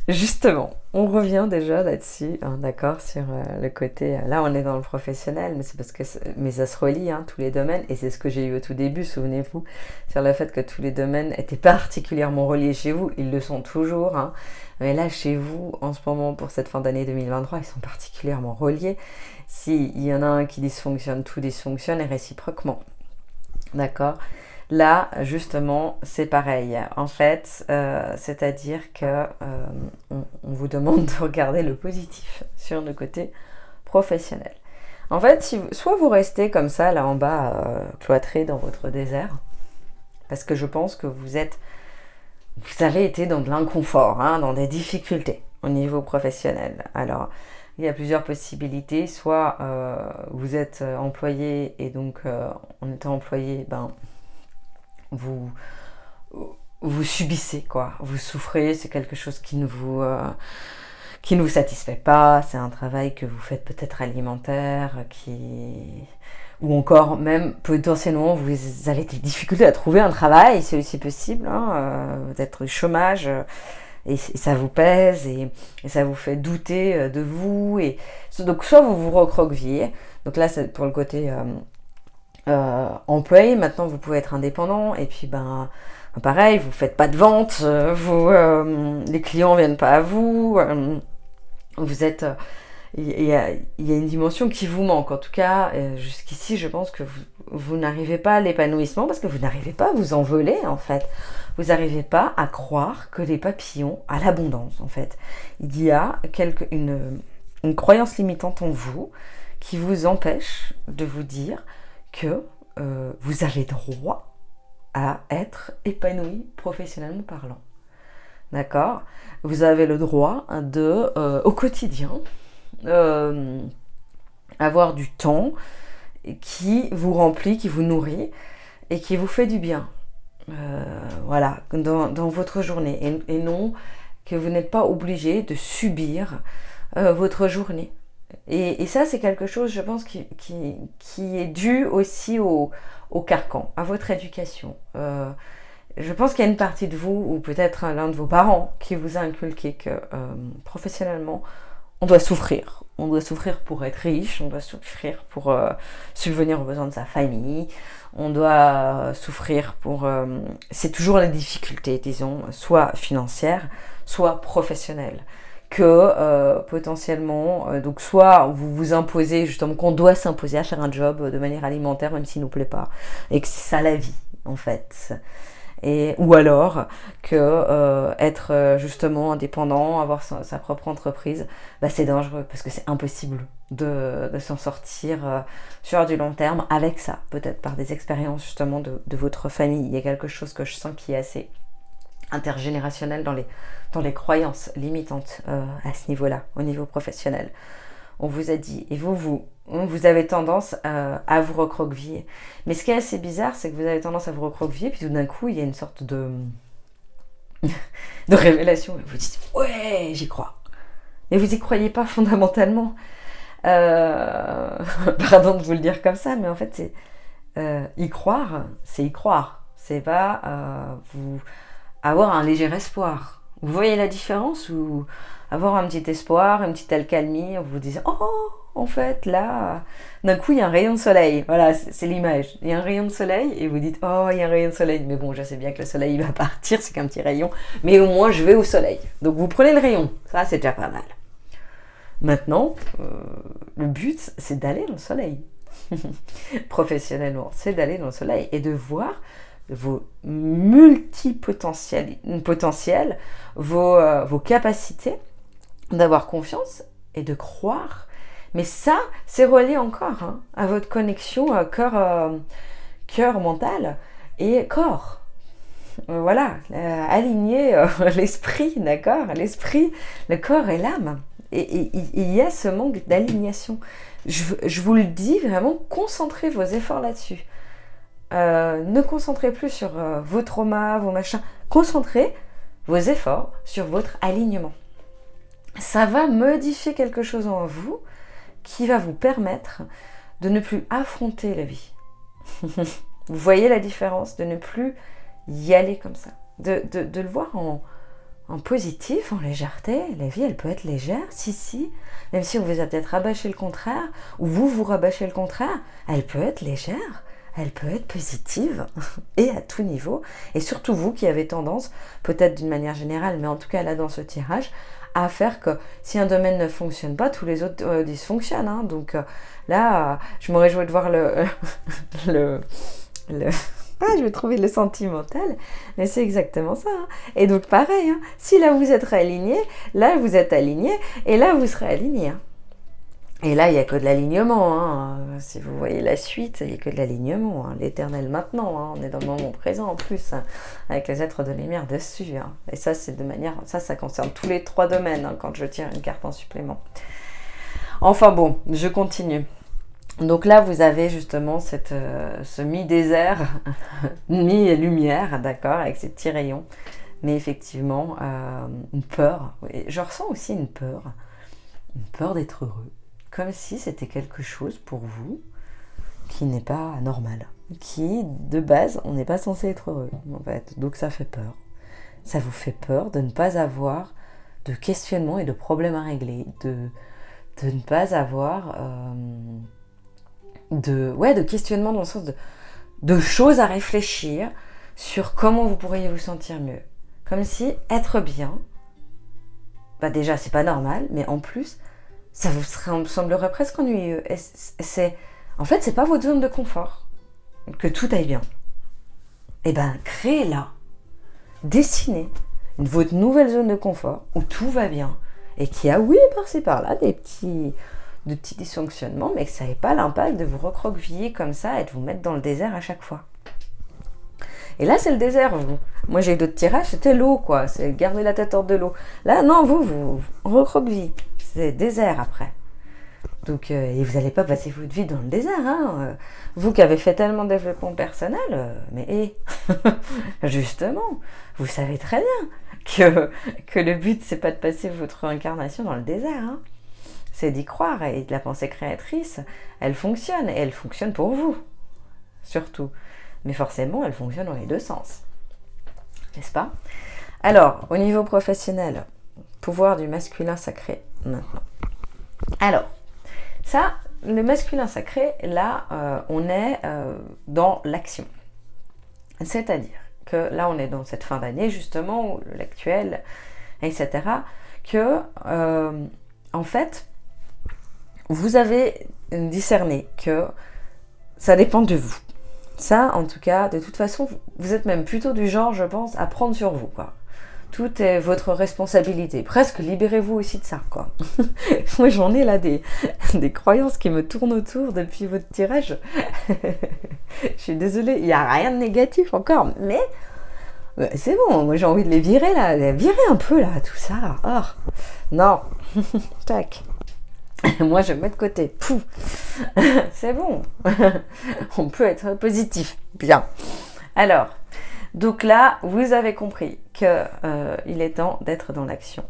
Justement, on revient déjà là-dessus, hein, d'accord, sur le côté... là, on est dans le professionnel, mais c'est parce que mais ça se relie, hein, tous les domaines, et c'est ce que j'ai eu au tout début, souvenez-vous, sur le fait que tous les domaines étaient particulièrement reliés chez vous, ils le sont toujours, hein, mais là, chez vous, en ce moment, pour cette fin d'année 2023, ils sont particulièrement reliés. S'il y en a un qui dysfonctionne, tout dysfonctionne, et réciproquement, d'accord. Là, justement, c'est pareil. En fait, c'est-à-dire que on vous demande de regarder le positif sur le côté professionnel. En fait, soit vous restez comme ça, là en bas, cloîtré dans votre désert, parce que je pense que vous avez été dans de l'inconfort, hein, dans des difficultés au niveau professionnel. Alors, il y a plusieurs possibilités. Soit vous êtes employé et donc en étant employé, vous subissez, quoi. Vous souffrez, c'est quelque chose qui ne vous satisfait pas, c'est un travail que vous faites peut-être alimentaire, ou encore même potentiellement vous avez des difficultés à trouver un travail, c'est aussi possible, hein, d'être au chômage, et ça vous pèse, et ça vous fait douter de vous, et donc soit vous vous recroquevillez, donc là c'est pour le côté... employé, maintenant vous pouvez être indépendant, et puis pareil, vous faites pas de vente, les clients viennent pas à vous, vous êtes... il y a une dimension qui vous manque, en tout cas, jusqu'ici je pense que vous n'arrivez pas à l'épanouissement, parce que vous n'arrivez pas à vous envoler, en fait. Vous n'arrivez pas à croire que les papillons à l'abondance, en fait. Il y a une croyance limitante en vous qui vous empêche de vous dire que vous avez droit à être épanoui professionnellement parlant. D'accord ? Vous avez le droit de, au quotidien, avoir du temps qui vous remplit, qui vous nourrit et qui vous fait du bien. Voilà, dans votre journée. Et non que vous n'êtes pas obligé de subir votre journée. Et ça, c'est quelque chose, je pense, qui est dû aussi au carcan, à votre éducation. Je pense qu'il y a une partie de vous, ou peut-être l'un de vos parents, qui vous a inculqué que professionnellement, on doit souffrir. On doit souffrir pour être riche, on doit souffrir pour subvenir aux besoins de sa famille, on doit souffrir pour... c'est toujours les difficultés, disons, soit financières, soit professionnelles. Que potentiellement, donc soit vous vous imposez, justement, qu'on doit s'imposer à faire un job de manière alimentaire, même s'il ne nous plaît pas, et que c'est ça la vie, en fait. Ou alors que être justement indépendant, avoir sa propre entreprise, c'est dangereux, parce que c'est impossible de s'en sortir sur du long terme avec ça, peut-être par des expériences justement de votre famille. Il y a quelque chose que je sens qui est assez intergénérationnel dans les croyances limitantes à ce niveau-là, au niveau professionnel. On vous a dit, et vous avez tendance à vous recroqueviller. Mais ce qui est assez bizarre, c'est que vous avez tendance à vous recroqueviller, puis tout d'un coup, il y a une sorte de révélation. Et vous dites, ouais, j'y crois. Mais vous n'y croyez pas fondamentalement. Pardon de vous le dire comme ça, mais en fait, c'est y croire, c'est y croire. C'est pas vous avoir un léger espoir. Vous voyez la différence, ou avoir un petit espoir, une petite accalmie, en vous disant, oh, en fait, là, d'un coup, il y a un rayon de soleil. Voilà, c'est l'image. Il y a un rayon de soleil, et vous dites, oh, il y a un rayon de soleil. Mais bon, je sais bien que le soleil va partir, c'est qu'un petit rayon, mais au moins, je vais au soleil. Donc, vous prenez le rayon. Ça, c'est déjà pas mal. Maintenant, le but, c'est d'aller dans le soleil. Professionnellement, c'est d'aller dans le soleil et de voir vos multipotentiels, vos capacités, d'avoir confiance et de croire. Mais ça, c'est relié encore à votre connexion cœur mental et corps. Voilà, aligner l'esprit, d'accord ? L'esprit, le corps et l'âme. Et il y a ce manque d'alignation. Je vous le dis vraiment, concentrez vos efforts là-dessus. Ne concentrez plus sur vos traumas, vos machins. Concentrez vos efforts sur votre alignement. Ça va modifier quelque chose en vous qui va vous permettre de ne plus affronter la vie. Vous voyez la différence ? De ne plus y aller comme ça. De le voir en positif, en légèreté. La vie, elle peut être légère, si. Même si on vous a peut-être rabâché le contraire, ou vous rabâchez le contraire, elle peut être légère, elle peut être positive, et à tout niveau. Et surtout vous qui avez tendance, peut-être d'une manière générale, mais en tout cas là dans ce tirage, à faire que si un domaine ne fonctionne pas, tous les autres dysfonctionnent. Hein. Donc là, je me réjouis de voir je vais trouver le sentimental, mais c'est exactement ça. Hein. Et donc pareil, hein, si là vous êtes réaligné, là vous êtes aligné, et là vous serez aligné. Hein. Et là, il n'y a que de l'alignement. Hein. Si vous voyez la suite, il n'y a que de l'alignement. Hein. L'éternel maintenant. Hein. On est dans le moment présent en plus, hein, avec les êtres de lumière dessus. Hein. Et ça, c'est de manière. Ça concerne tous les 3 domaines hein, quand je tire une carte en supplément. Enfin bon, je continue. Donc là, vous avez justement ce mi-désert, mi-lumière, d'accord, avec ces petits rayons. Mais effectivement, une peur. Je ressens aussi une peur d'être heureux. Comme si c'était quelque chose pour vous qui n'est pas normal. Qui, de base, on n'est pas censé être heureux, en fait. Donc ça fait peur. Ça vous fait peur de ne pas avoir de questionnements et de problèmes à régler. De ne pas avoir... de questionnement dans le sens de choses à réfléchir sur comment vous pourriez vous sentir mieux. Comme si être bien, bah déjà c'est pas normal, mais en plus ça vous semblerait presque ennuyeux. En fait c'est pas votre zone de confort que tout aille bien. Et ben créez-la, dessinez votre nouvelle zone de confort où tout va bien et qui a oui par-ci par-là de petits dysfonctionnements, mais que ça n'ait pas l'impact de vous recroqueviller comme ça et de vous mettre dans le désert à chaque fois. Et là, c'est le désert, vous. Moi, j'ai eu d'autres tirages, c'était l'eau, quoi. C'est garder la tête hors de l'eau. Là, non, vous recroquevillez. C'est désert après. Donc, et vous n'allez pas passer votre vie dans le désert, hein. Vous qui avez fait tellement de développement personnel, mais justement, vous savez très bien que le but, c'est pas de passer votre incarnation dans le désert, hein. C'est d'y croire, et de la pensée créatrice, elle fonctionne, et elle fonctionne pour vous, surtout. Mais forcément, elle fonctionne dans les 2 sens, n'est-ce pas? Alors, au niveau professionnel, pouvoir du masculin sacré, maintenant. Alors, ça, le masculin sacré, là, on est dans l'action. C'est-à-dire que là, on est dans cette fin d'année, justement, l'actuel, etc., que, en fait, vous avez discerné que ça dépend de vous. Ça, en tout cas, de toute façon, vous êtes même plutôt du genre, je pense, à prendre sur vous, quoi. Tout est votre responsabilité. Presque, libérez-vous aussi de ça, quoi. Moi, j'en ai là des croyances qui me tournent autour depuis votre tirage. Je suis désolée, il n'y a rien de négatif encore, mais c'est bon, moi j'ai envie de les virer, là. Virer un peu, là, tout ça. Oh, non. Tac. Moi, je me mets de côté. Pouf. C'est bon. On peut être positif. Bien. Alors, donc là, vous avez compris qu'il est temps d'être dans l'action.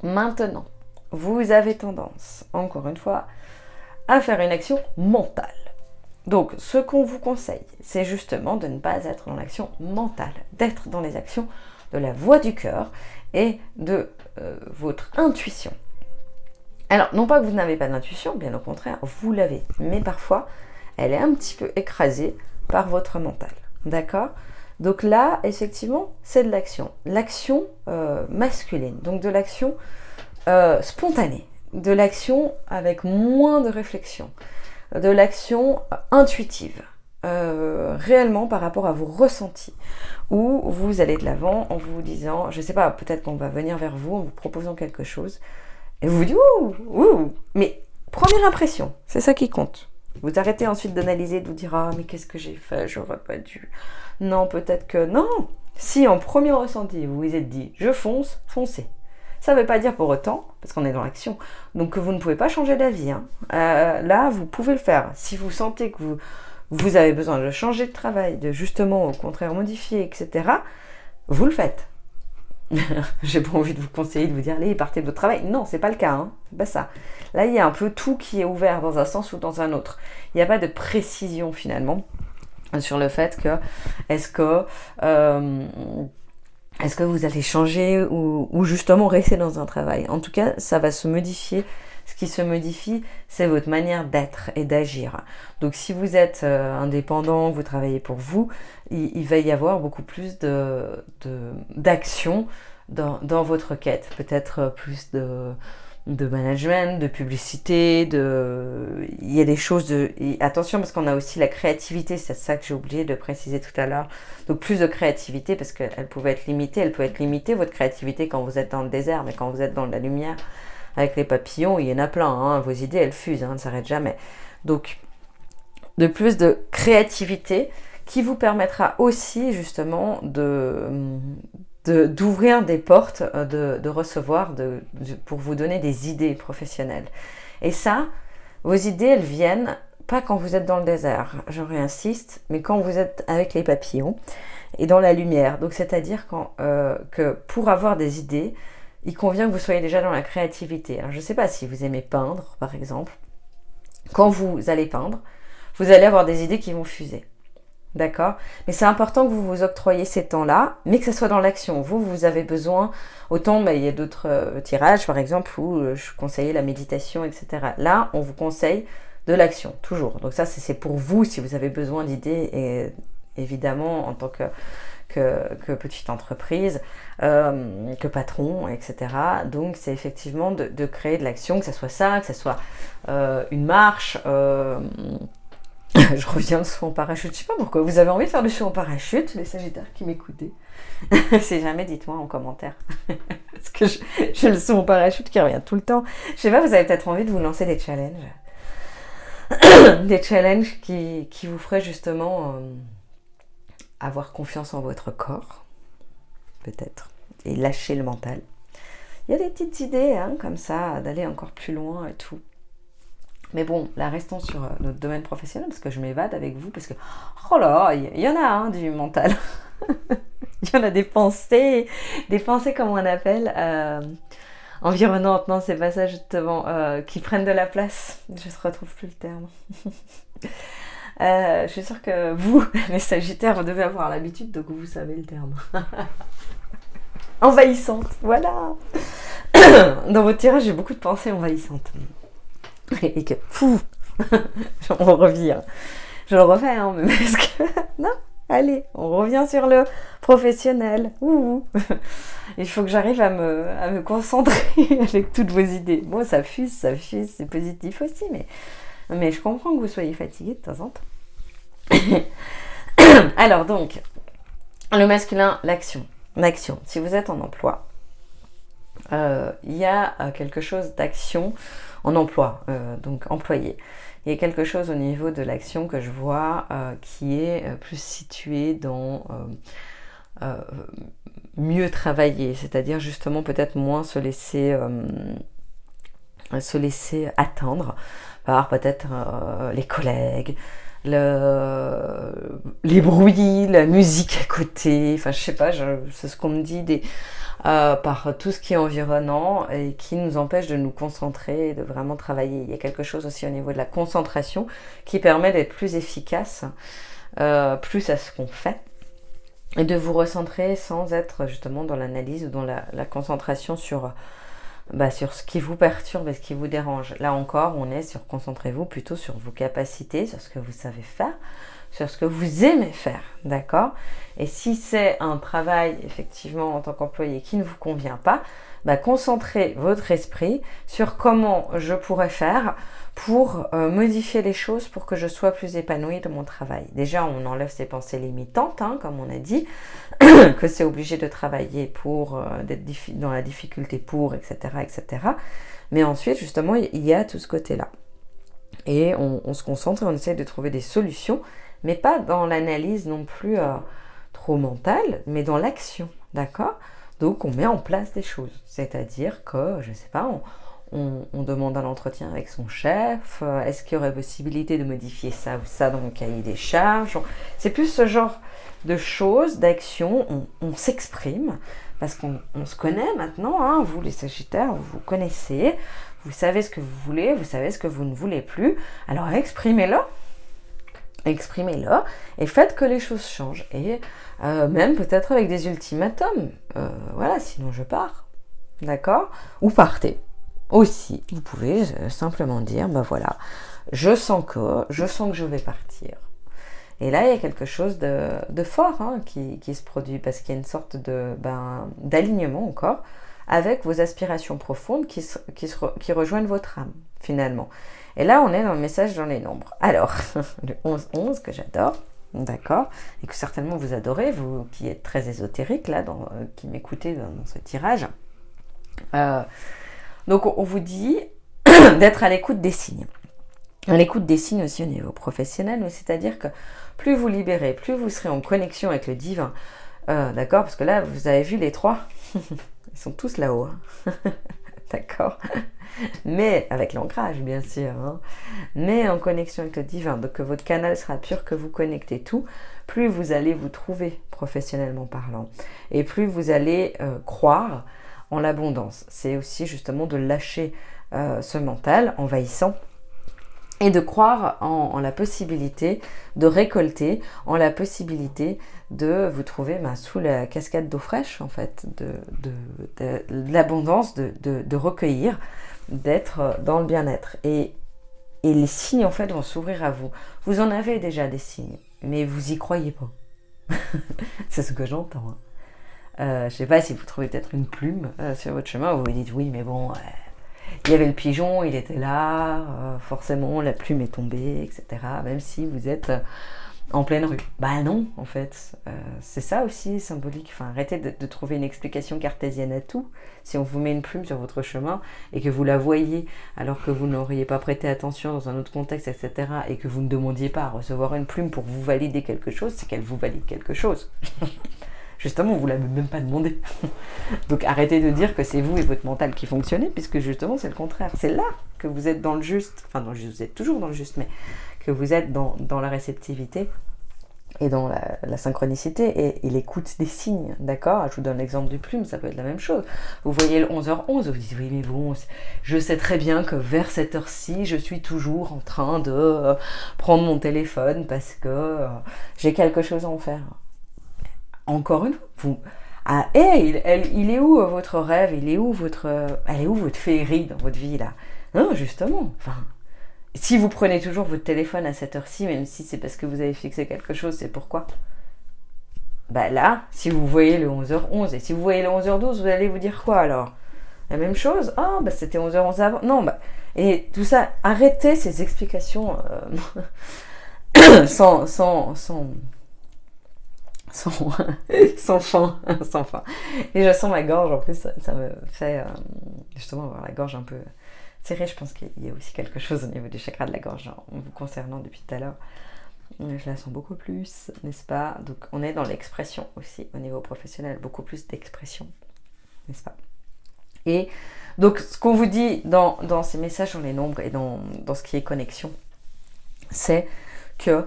Maintenant, vous avez tendance, encore une fois, à faire une action mentale. Donc, ce qu'on vous conseille, c'est justement de ne pas être dans l'action mentale, d'être dans les actions de la voix du cœur et de votre intuition. Alors, non pas que vous n'avez pas d'intuition, bien au contraire, vous l'avez. Mais parfois, elle est un petit peu écrasée par votre mental. D'accord ? Donc là, effectivement, c'est de l'action. L'action masculine, donc de l'action spontanée, de l'action avec moins de réflexion, de l'action intuitive, réellement par rapport à vos ressentis, où vous allez de l'avant en vous disant, je ne sais pas, peut-être qu'on va venir vers vous en vous proposant quelque chose, et vous vous dites ouh, mais première impression, c'est ça qui compte. Vous arrêtez ensuite d'analyser, de vous dire ah mais qu'est-ce que j'ai fait, j'aurais pas dû. Non, peut-être que non. Si en premier ressenti vous vous êtes dit je fonce, foncez. Ça ne veut pas dire pour autant, parce qu'on est dans l'action, donc que vous ne pouvez pas changer d'avis. Hein. Là, vous pouvez le faire. Si vous sentez que vous avez besoin de changer de travail, de justement au contraire modifier, etc., vous le faites. J'ai pas envie de vous conseiller de vous dire allez partez de votre travail. Non, c'est pas le cas, hein. C'est pas ça. Là, il y a un peu tout qui est ouvert dans un sens ou dans un autre. Il n'y a pas de précision finalement sur le fait que est-ce que Est-ce que vous allez changer ou justement rester dans un travail? En tout cas, ça va se modifier. Ce qui se modifie, c'est votre manière d'être et d'agir. Donc si vous êtes indépendant, vous travaillez pour vous, il va y avoir beaucoup plus d'action dans votre quête. Peut-être plus de management, de publicité, il y a des choses et attention parce qu'on a aussi la créativité, c'est ça que j'ai oublié de préciser tout à l'heure. Donc plus de créativité parce qu'elle pouvait être limitée, elle peut être limitée votre créativité quand vous êtes dans le désert, mais quand vous êtes dans la lumière avec les papillons, il y en a plein, hein, vos idées elles fusent, elles ne s'arrêtent jamais. Donc de plus de créativité qui vous permettra aussi justement d'ouvrir des portes, de recevoir, pour vous donner des idées professionnelles. Et ça, vos idées, elles viennent pas quand vous êtes dans le désert, je réinsiste, mais quand vous êtes avec les papillons et dans la lumière. Donc c'est-à-dire que pour avoir des idées, il convient que vous soyez déjà dans la créativité. Alors je ne sais pas si vous aimez peindre, par exemple. Quand vous allez peindre, vous allez avoir des idées qui vont fuser. D'accord? Mais c'est important que vous vous octroyiez ces temps-là, mais que ça soit dans l'action. Vous avez besoin, autant il y a d'autres tirages, par exemple, où je conseillais la méditation, etc. Là, on vous conseille de l'action, toujours. Donc ça, c'est pour vous, si vous avez besoin d'idées, et évidemment, en tant que petite entreprise, que patron, etc. Donc c'est effectivement de créer de l'action, que ce soit ça, que ce soit une marche... Je reviens au saut en parachute. Je sais pas pourquoi. Vous avez envie de faire du saut en parachute, les Sagittaires qui m'écoutaient? Si jamais, dites-moi en commentaire. Parce que j'ai le saut en parachute qui revient tout le temps. Je sais pas, vous avez peut-être envie de vous lancer des challenges. Des challenges qui vous feraient justement avoir confiance en votre corps. Peut-être. Et lâcher le mental. Il y a des petites idées, hein, comme ça, d'aller encore plus loin et tout. Mais bon, là, restons sur notre domaine professionnel, parce que je m'évade avec vous, parce que, oh là, il y en a, hein, du mental. Il y en a des pensées comme on appelle, environnantes, non, c'est pas ça, justement, qui prennent de la place. Je ne retrouve plus le terme. Je suis sûre que vous, les Sagittaires, vous devez avoir l'habitude, donc vous savez le terme. Envahissante, voilà. Dans votre tirage, j'ai beaucoup de pensées envahissantes. Et que, fou, on revient. Je le refais, hein, mais parce que, non, allez, on revient sur le professionnel. Il faut que j'arrive à me concentrer avec toutes vos idées. Bon, ça fuse, c'est positif aussi, mais je comprends que vous soyez fatigué de temps en temps. Alors donc, le masculin, l'action. L'action. Si vous êtes en emploi, il y a quelque chose d'action en emploi, donc employé. Il y a quelque chose au niveau de l'action que je vois qui est plus situé dans mieux travailler, c'est-à-dire justement peut-être moins se laisser atteindre par peut-être les collègues, les bruits, la musique à côté, enfin je sais pas, c'est ce qu'on me dit par tout ce qui est environnant et qui nous empêche de nous concentrer, de vraiment travailler. Il y a quelque chose aussi au niveau de la concentration qui permet d'être plus efficace, plus à ce qu'on fait, et de vous recentrer sans être justement dans l'analyse ou dans la concentration sur ce qui vous perturbe et ce qui vous dérange. Là encore, on est sur concentrez-vous plutôt sur vos capacités, sur ce que vous savez faire, sur ce que vous aimez faire, d'accord? Et si c'est un travail, effectivement, en tant qu'employé qui ne vous convient pas, concentrez votre esprit sur comment je pourrais faire pour modifier les choses pour que je sois plus épanouie de mon travail. Déjà, on enlève ces pensées limitantes, hein, comme on a dit, que c'est obligé de travailler pour, d'être dans la difficulté pour, etc., etc. Mais ensuite, justement, il y a tout ce côté-là. Et on se concentre et on essaie de trouver des solutions, mais pas dans l'analyse non plus trop mentale, mais dans l'action, d'accord? Donc on met en place des choses, c'est-à-dire que, je ne sais pas, on demande un entretien avec son chef, est-ce qu'il y aurait possibilité de modifier ça ou ça dans mon cahier des charges? C'est plus ce genre de choses, d'actions, on s'exprime, parce qu'on se connaît maintenant, hein, vous les Sagittaires, vous vous connaissez, vous savez ce que vous voulez, vous savez ce que vous ne voulez plus, alors exprimez-le. exprimez-le et faites que les choses changent. Et même peut-être avec des ultimatums. Voilà, sinon je pars. D'accord? Ou partez. Aussi, vous pouvez simplement dire, ben voilà, je sens que je vais partir. Et là, il y a quelque chose de fort qui se produit parce qu'il y a une sorte d'alignement encore avec vos aspirations profondes qui rejoignent votre âme, finalement. Et là, on est dans le message dans les nombres. Alors, le 11-11 que j'adore, d'accord, et que certainement vous adorez, vous qui êtes très ésotérique, là, qui m'écoutez dans ce tirage. Donc, on vous dit d'être à l'écoute des signes. À l'écoute des signes aussi au niveau professionnel, mais c'est-à-dire que plus vous libérez, plus vous serez en connexion avec le divin, d'accord, parce que là, vous avez vu les trois, ils sont tous là-haut, d'accord, mais avec l'ancrage, bien sûr, mais en connexion avec le divin, donc que votre canal sera pur, que vous connectez tout, plus vous allez vous trouver professionnellement parlant, et plus vous allez croire en l'abondance. C'est aussi justement de lâcher ce mental envahissant, et de croire en la possibilité de récolter, en la possibilité de vous trouver sous la cascade d'eau fraîche, en fait, de l'abondance, de recueillir, d'être dans le bien-être. Et les signes, en fait, vont s'ouvrir à vous. Vous en avez déjà des signes, mais vous y croyez pas. C'est ce que j'entends. Je ne sais pas si vous trouvez peut-être une plume sur votre chemin, vous vous dites oui, mais bon... il y avait le pigeon, il était là, forcément la plume est tombée, etc. Même si vous êtes en pleine rue. Bah non, en fait. C'est ça aussi symbolique. Enfin, arrêtez de trouver une explication cartésienne à tout. Si on vous met une plume sur votre chemin et que vous la voyez alors que vous n'auriez pas prêté attention dans un autre contexte, etc. et que vous ne demandiez pas à recevoir une plume pour vous valider quelque chose, c'est qu'elle vous valide quelque chose. Justement, vous ne l'avez même pas demandé. Donc arrêtez de dire que c'est vous et votre mental qui fonctionnez, puisque justement c'est le contraire. C'est là que vous êtes dans le juste, enfin vous êtes toujours dans le juste, mais que vous êtes dans la réceptivité et dans la synchronicité et l'écoute des signes, d'accord? Je vous donne l'exemple du plume, ça peut être la même chose. Vous voyez le 11h11, vous dites oui mais bon, je sais très bien que vers cette heure-ci, je suis toujours en train de prendre mon téléphone parce que j'ai quelque chose à en faire. Encore une fois, il est où votre rêve? Elle est où votre féerie dans votre vie là? Non, justement. Enfin, si vous prenez toujours votre téléphone à cette heure-ci, même si c'est parce que vous avez fixé quelque chose, c'est pourquoi? Bah là, si vous voyez le 11h11 et si vous voyez le 11h12, vous allez vous dire quoi alors? La même chose? Ah, bah c'était 11h11 avant. Non, bah. Et tout ça, arrêtez ces explications sans fin. Et je sens ma gorge, en plus, ça me fait justement avoir la gorge un peu serrée. Je pense qu'il y a aussi quelque chose au niveau du chakra de la gorge, en vous concernant depuis tout à l'heure. Je la sens beaucoup plus, n'est-ce pas? Donc on est dans l'expression aussi, au niveau professionnel, beaucoup plus d'expression, n'est-ce pas? Et donc ce qu'on vous dit dans ces messages sur les nombres et dans ce qui est connexion, c'est que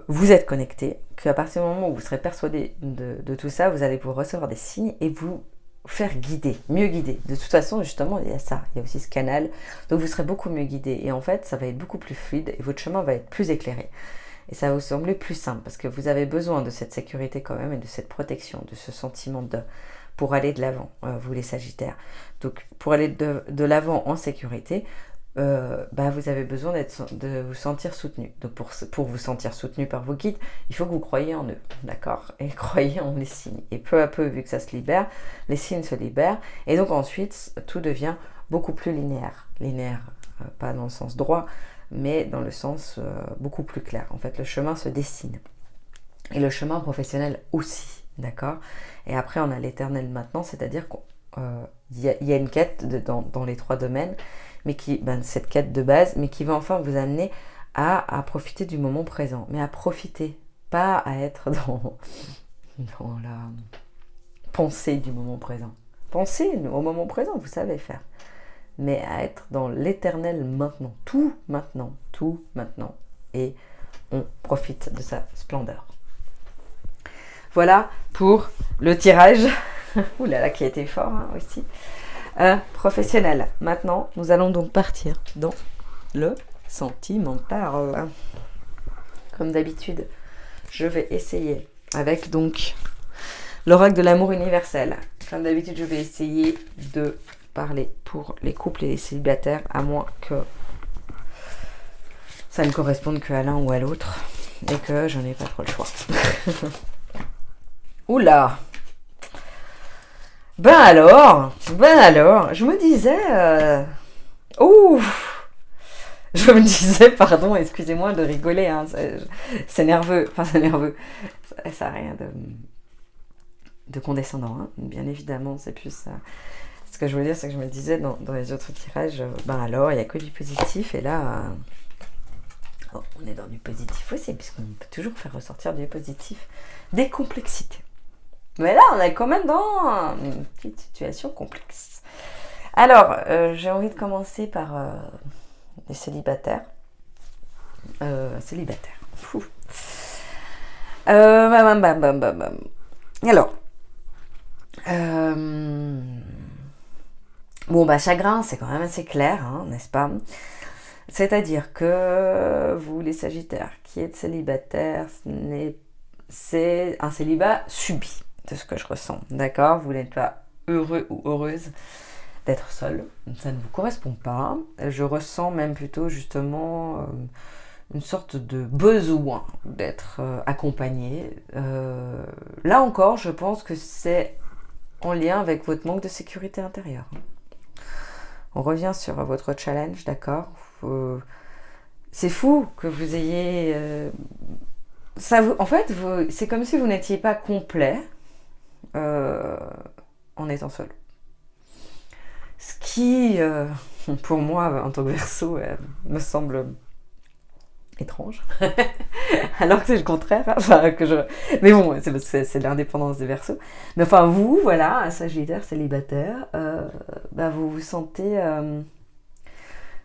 vous êtes connecté, qu'à partir du moment où vous serez persuadé de tout ça, vous allez pouvoir recevoir des signes et vous faire guider, mieux guider. De toute façon, justement, il y a ça, il y a aussi ce canal, donc vous serez beaucoup mieux guidé et en fait, ça va être beaucoup plus fluide et votre chemin va être plus éclairé. Et ça va vous sembler plus simple parce que vous avez besoin de cette sécurité quand même et de cette protection, de ce sentiment pour aller de l'avant, vous les Sagittaires. Donc, pour aller de l'avant en sécurité, vous avez besoin de vous sentir soutenu. Donc pour vous sentir soutenu par vos guides, il faut que vous croyiez en eux, d'accord? Et croyez en les signes. Et peu à peu, vu que ça se libère, les signes se libèrent. Et donc ensuite, tout devient beaucoup plus linéaire. Linéaire, pas dans le sens droit, mais dans le sens beaucoup plus clair. En fait, le chemin se dessine. Et le chemin professionnel aussi, d'accord? Et après, on a l'éternel maintenant, c'est-à-dire qu'il y a une quête dans les trois domaines, mais cette quête de base, mais qui va enfin vous amener à profiter du moment présent, mais à profiter, pas à être dans la pensée du moment présent. Pensez au moment présent, vous savez faire, mais à être dans l'éternel maintenant, tout maintenant, et on profite de sa splendeur. Voilà pour le tirage, oulala, qui a été fort aussi. Professionnel. Maintenant, nous allons donc partir dans le sentimental. comme d'habitude, je vais essayer avec donc l'oracle de l'amour universel. Comme d'habitude, je vais essayer de parler pour les couples et les célibataires, à moins que ça ne corresponde qu'à l'un ou à l'autre et que je n'ai pas trop le choix. Oula! Ben alors, je me disais... Je me disais, pardon, excusez-moi de rigoler, hein, c'est nerveux, enfin c'est nerveux, ça n'a rien de condescendant, hein. Bien évidemment, c'est plus ça. Ce que je veux dire, c'est que je me disais dans les autres tirages, ben alors, il n'y a que du positif, et là, on est dans du positif aussi, puisqu'on peut toujours faire ressortir du positif des complexités. Mais là, on est quand même dans une petite situation complexe. Alors, j'ai envie de commencer par les célibataires. Fou. Alors, bon, bah, chagrin, c'est quand même assez clair, hein, n'est-ce pas? C'est-à-dire que vous, les Sagittaires, qui êtes célibataires, c'est un célibat subi, de ce que je ressens, d'accord? Vous n'êtes pas heureux ou heureuse d'être seul, ça ne vous correspond pas. Je ressens même plutôt justement une sorte de besoin d'être accompagné. Là encore, je pense que c'est en lien avec votre manque de sécurité intérieure. On revient sur votre challenge, d'accord? C'est fou que vous ayez... en fait, c'est comme si vous n'étiez pas complet en étant seul. Ce qui, pour moi, en tant que Verseau, me semble étrange. Alors que c'est le contraire. Enfin, mais bon, c'est l'indépendance des Verseaux. Mais enfin, vous, voilà, un Sagittaire célibataire, vous vous sentez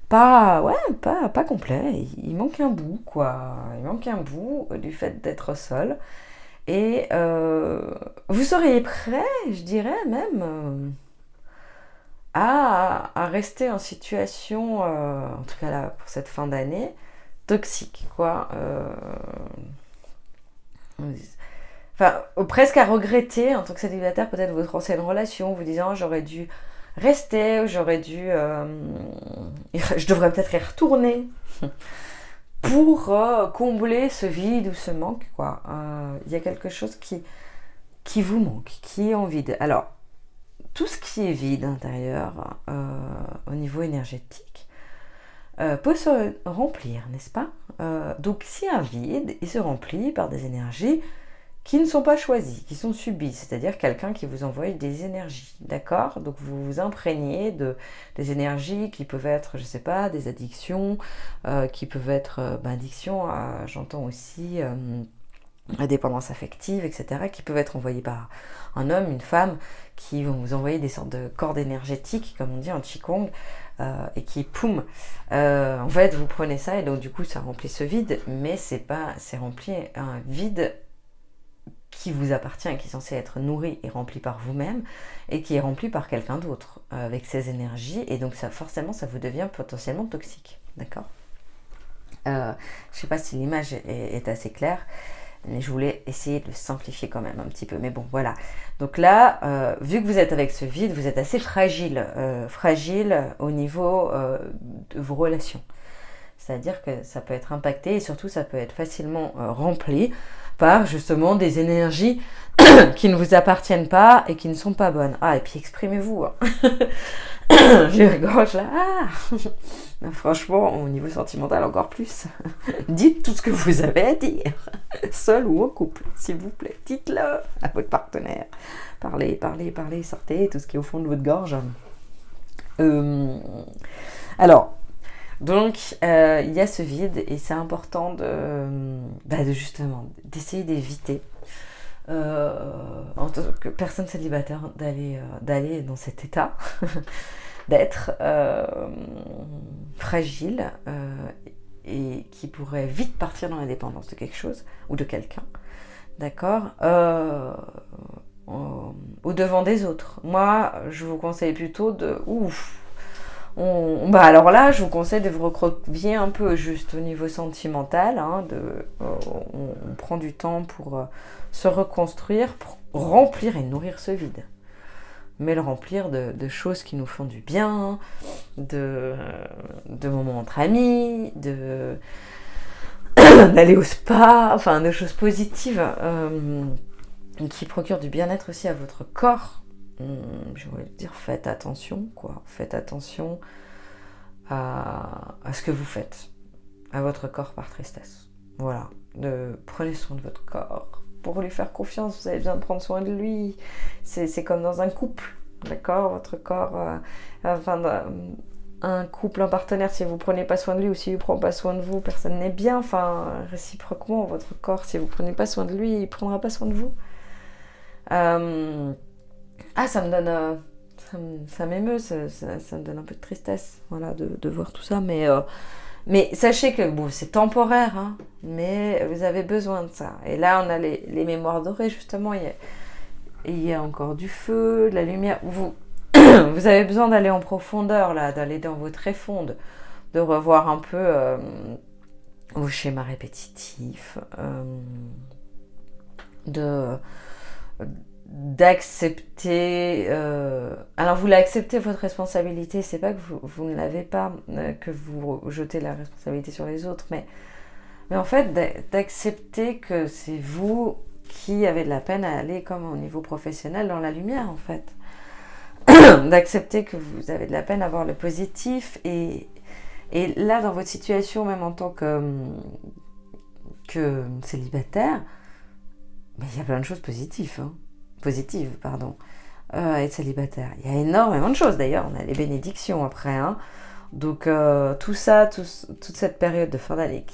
pas complet. Il manque un bout, quoi. Il manque un bout du fait d'être seul. Et vous seriez prêt, je dirais même... à rester en situation, en tout cas là pour cette fin d'année, toxique, quoi. Presque à regretter en tant que célibataire peut-être votre ancienne relation, vous disant j'aurais dû rester, ou je devrais peut-être y retourner pour combler ce vide ou ce manque, quoi. Il y a quelque chose qui vous manque, qui est en vide. Alors, tout ce qui est vide intérieur, au niveau énergétique, peut se remplir, n'est-ce pas? Donc, si un vide, il se remplit par des énergies qui ne sont pas choisies, qui sont subies, c'est-à-dire quelqu'un qui vous envoie des énergies, d'accord? Donc, vous vous imprégnez des énergies qui peuvent être, je sais pas, des addictions, qui peuvent être, addiction, j'entends aussi... la dépendance affective, etc., qui peuvent être envoyées par un homme, une femme, qui vont vous envoyer des sortes de cordes énergétiques, comme on dit en Qigong, et qui, poum, en fait, vous prenez ça, et donc du coup, ça remplit ce vide, mais c'est rempli un vide qui vous appartient, qui est censé être nourri et rempli par vous-même, et qui est rempli par quelqu'un d'autre, avec ses énergies, et donc ça, forcément, ça vous devient potentiellement toxique, d'accord? Je ne sais pas si l'image est assez claire, mais je voulais essayer de le simplifier quand même un petit peu. Mais bon, voilà. Donc là, vu que vous êtes avec ce vide, vous êtes assez fragile au niveau de vos relations. C'est-à-dire que ça peut être impacté et surtout ça peut être facilement rempli par justement des énergies qui ne vous appartiennent pas et qui ne sont pas bonnes. Ah, et puis exprimez-vous. Hein. Je rigole là. Ah. Franchement, au niveau sentimental, encore plus. Dites tout ce que vous avez à dire. Seul ou en couple, s'il vous plaît. Dites-le à votre partenaire. Parlez, sortez tout ce qui est au fond de votre gorge. Alors, donc, il y a ce vide et c'est important justement d'essayer d'éviter en tant que personne célibataire d'aller dans cet état d'être fragile et qui pourrait vite partir dans la dépendance de quelque chose ou de quelqu'un, d'accord, au devant des autres. Moi, je vous conseille plutôt Bah alors là, je vous conseille de vous recroqueviller un peu juste au niveau sentimental. On prend du temps pour se reconstruire, pour remplir et nourrir ce vide. Mais le remplir de choses qui nous font du bien, de moments entre amis, d'aller au spa, enfin de choses positives qui procurent du bien-être aussi à votre corps. Je voulais dire, faites attention, quoi. Faites attention à ce que vous faites, à votre corps par tristesse. Voilà. Prenez soin de votre corps. Pour lui faire confiance, vous avez besoin de prendre soin de lui. C'est comme dans un couple, d'accord ? Votre corps, un couple, un partenaire, si vous ne prenez pas soin de lui ou s'il ne prend pas soin de vous, personne n'est bien. Enfin, réciproquement, votre corps, si vous ne prenez pas soin de lui, il ne prendra pas soin de vous. Ça me donne... ça m'émeut, ça me donne un peu de tristesse, voilà, de voir tout ça. Mais sachez que bon, c'est temporaire, hein, mais vous avez besoin de ça. Et là, on a les mémoires dorées, justement. Il y a encore du feu, de la lumière. Vous avez besoin d'aller en profondeur, là, d'aller dans vos tréfonds, de revoir un peu vos schémas répétitifs, d'accepter. Alors, vous l'acceptez, votre responsabilité, c'est pas que vous ne l'avez pas, que vous jetez la responsabilité sur les autres, mais en fait, d'accepter que c'est vous qui avez de la peine à aller comme au niveau professionnel dans la lumière, en fait. D'accepter que vous avez de la peine à voir le positif et là, dans votre situation, même en tant que célibataire, mais il y a plein de choses positives, être célibataire. Il y a énormément de choses, d'ailleurs, on a les bénédictions après, hein. Donc tout ça, toute cette période de fin d'année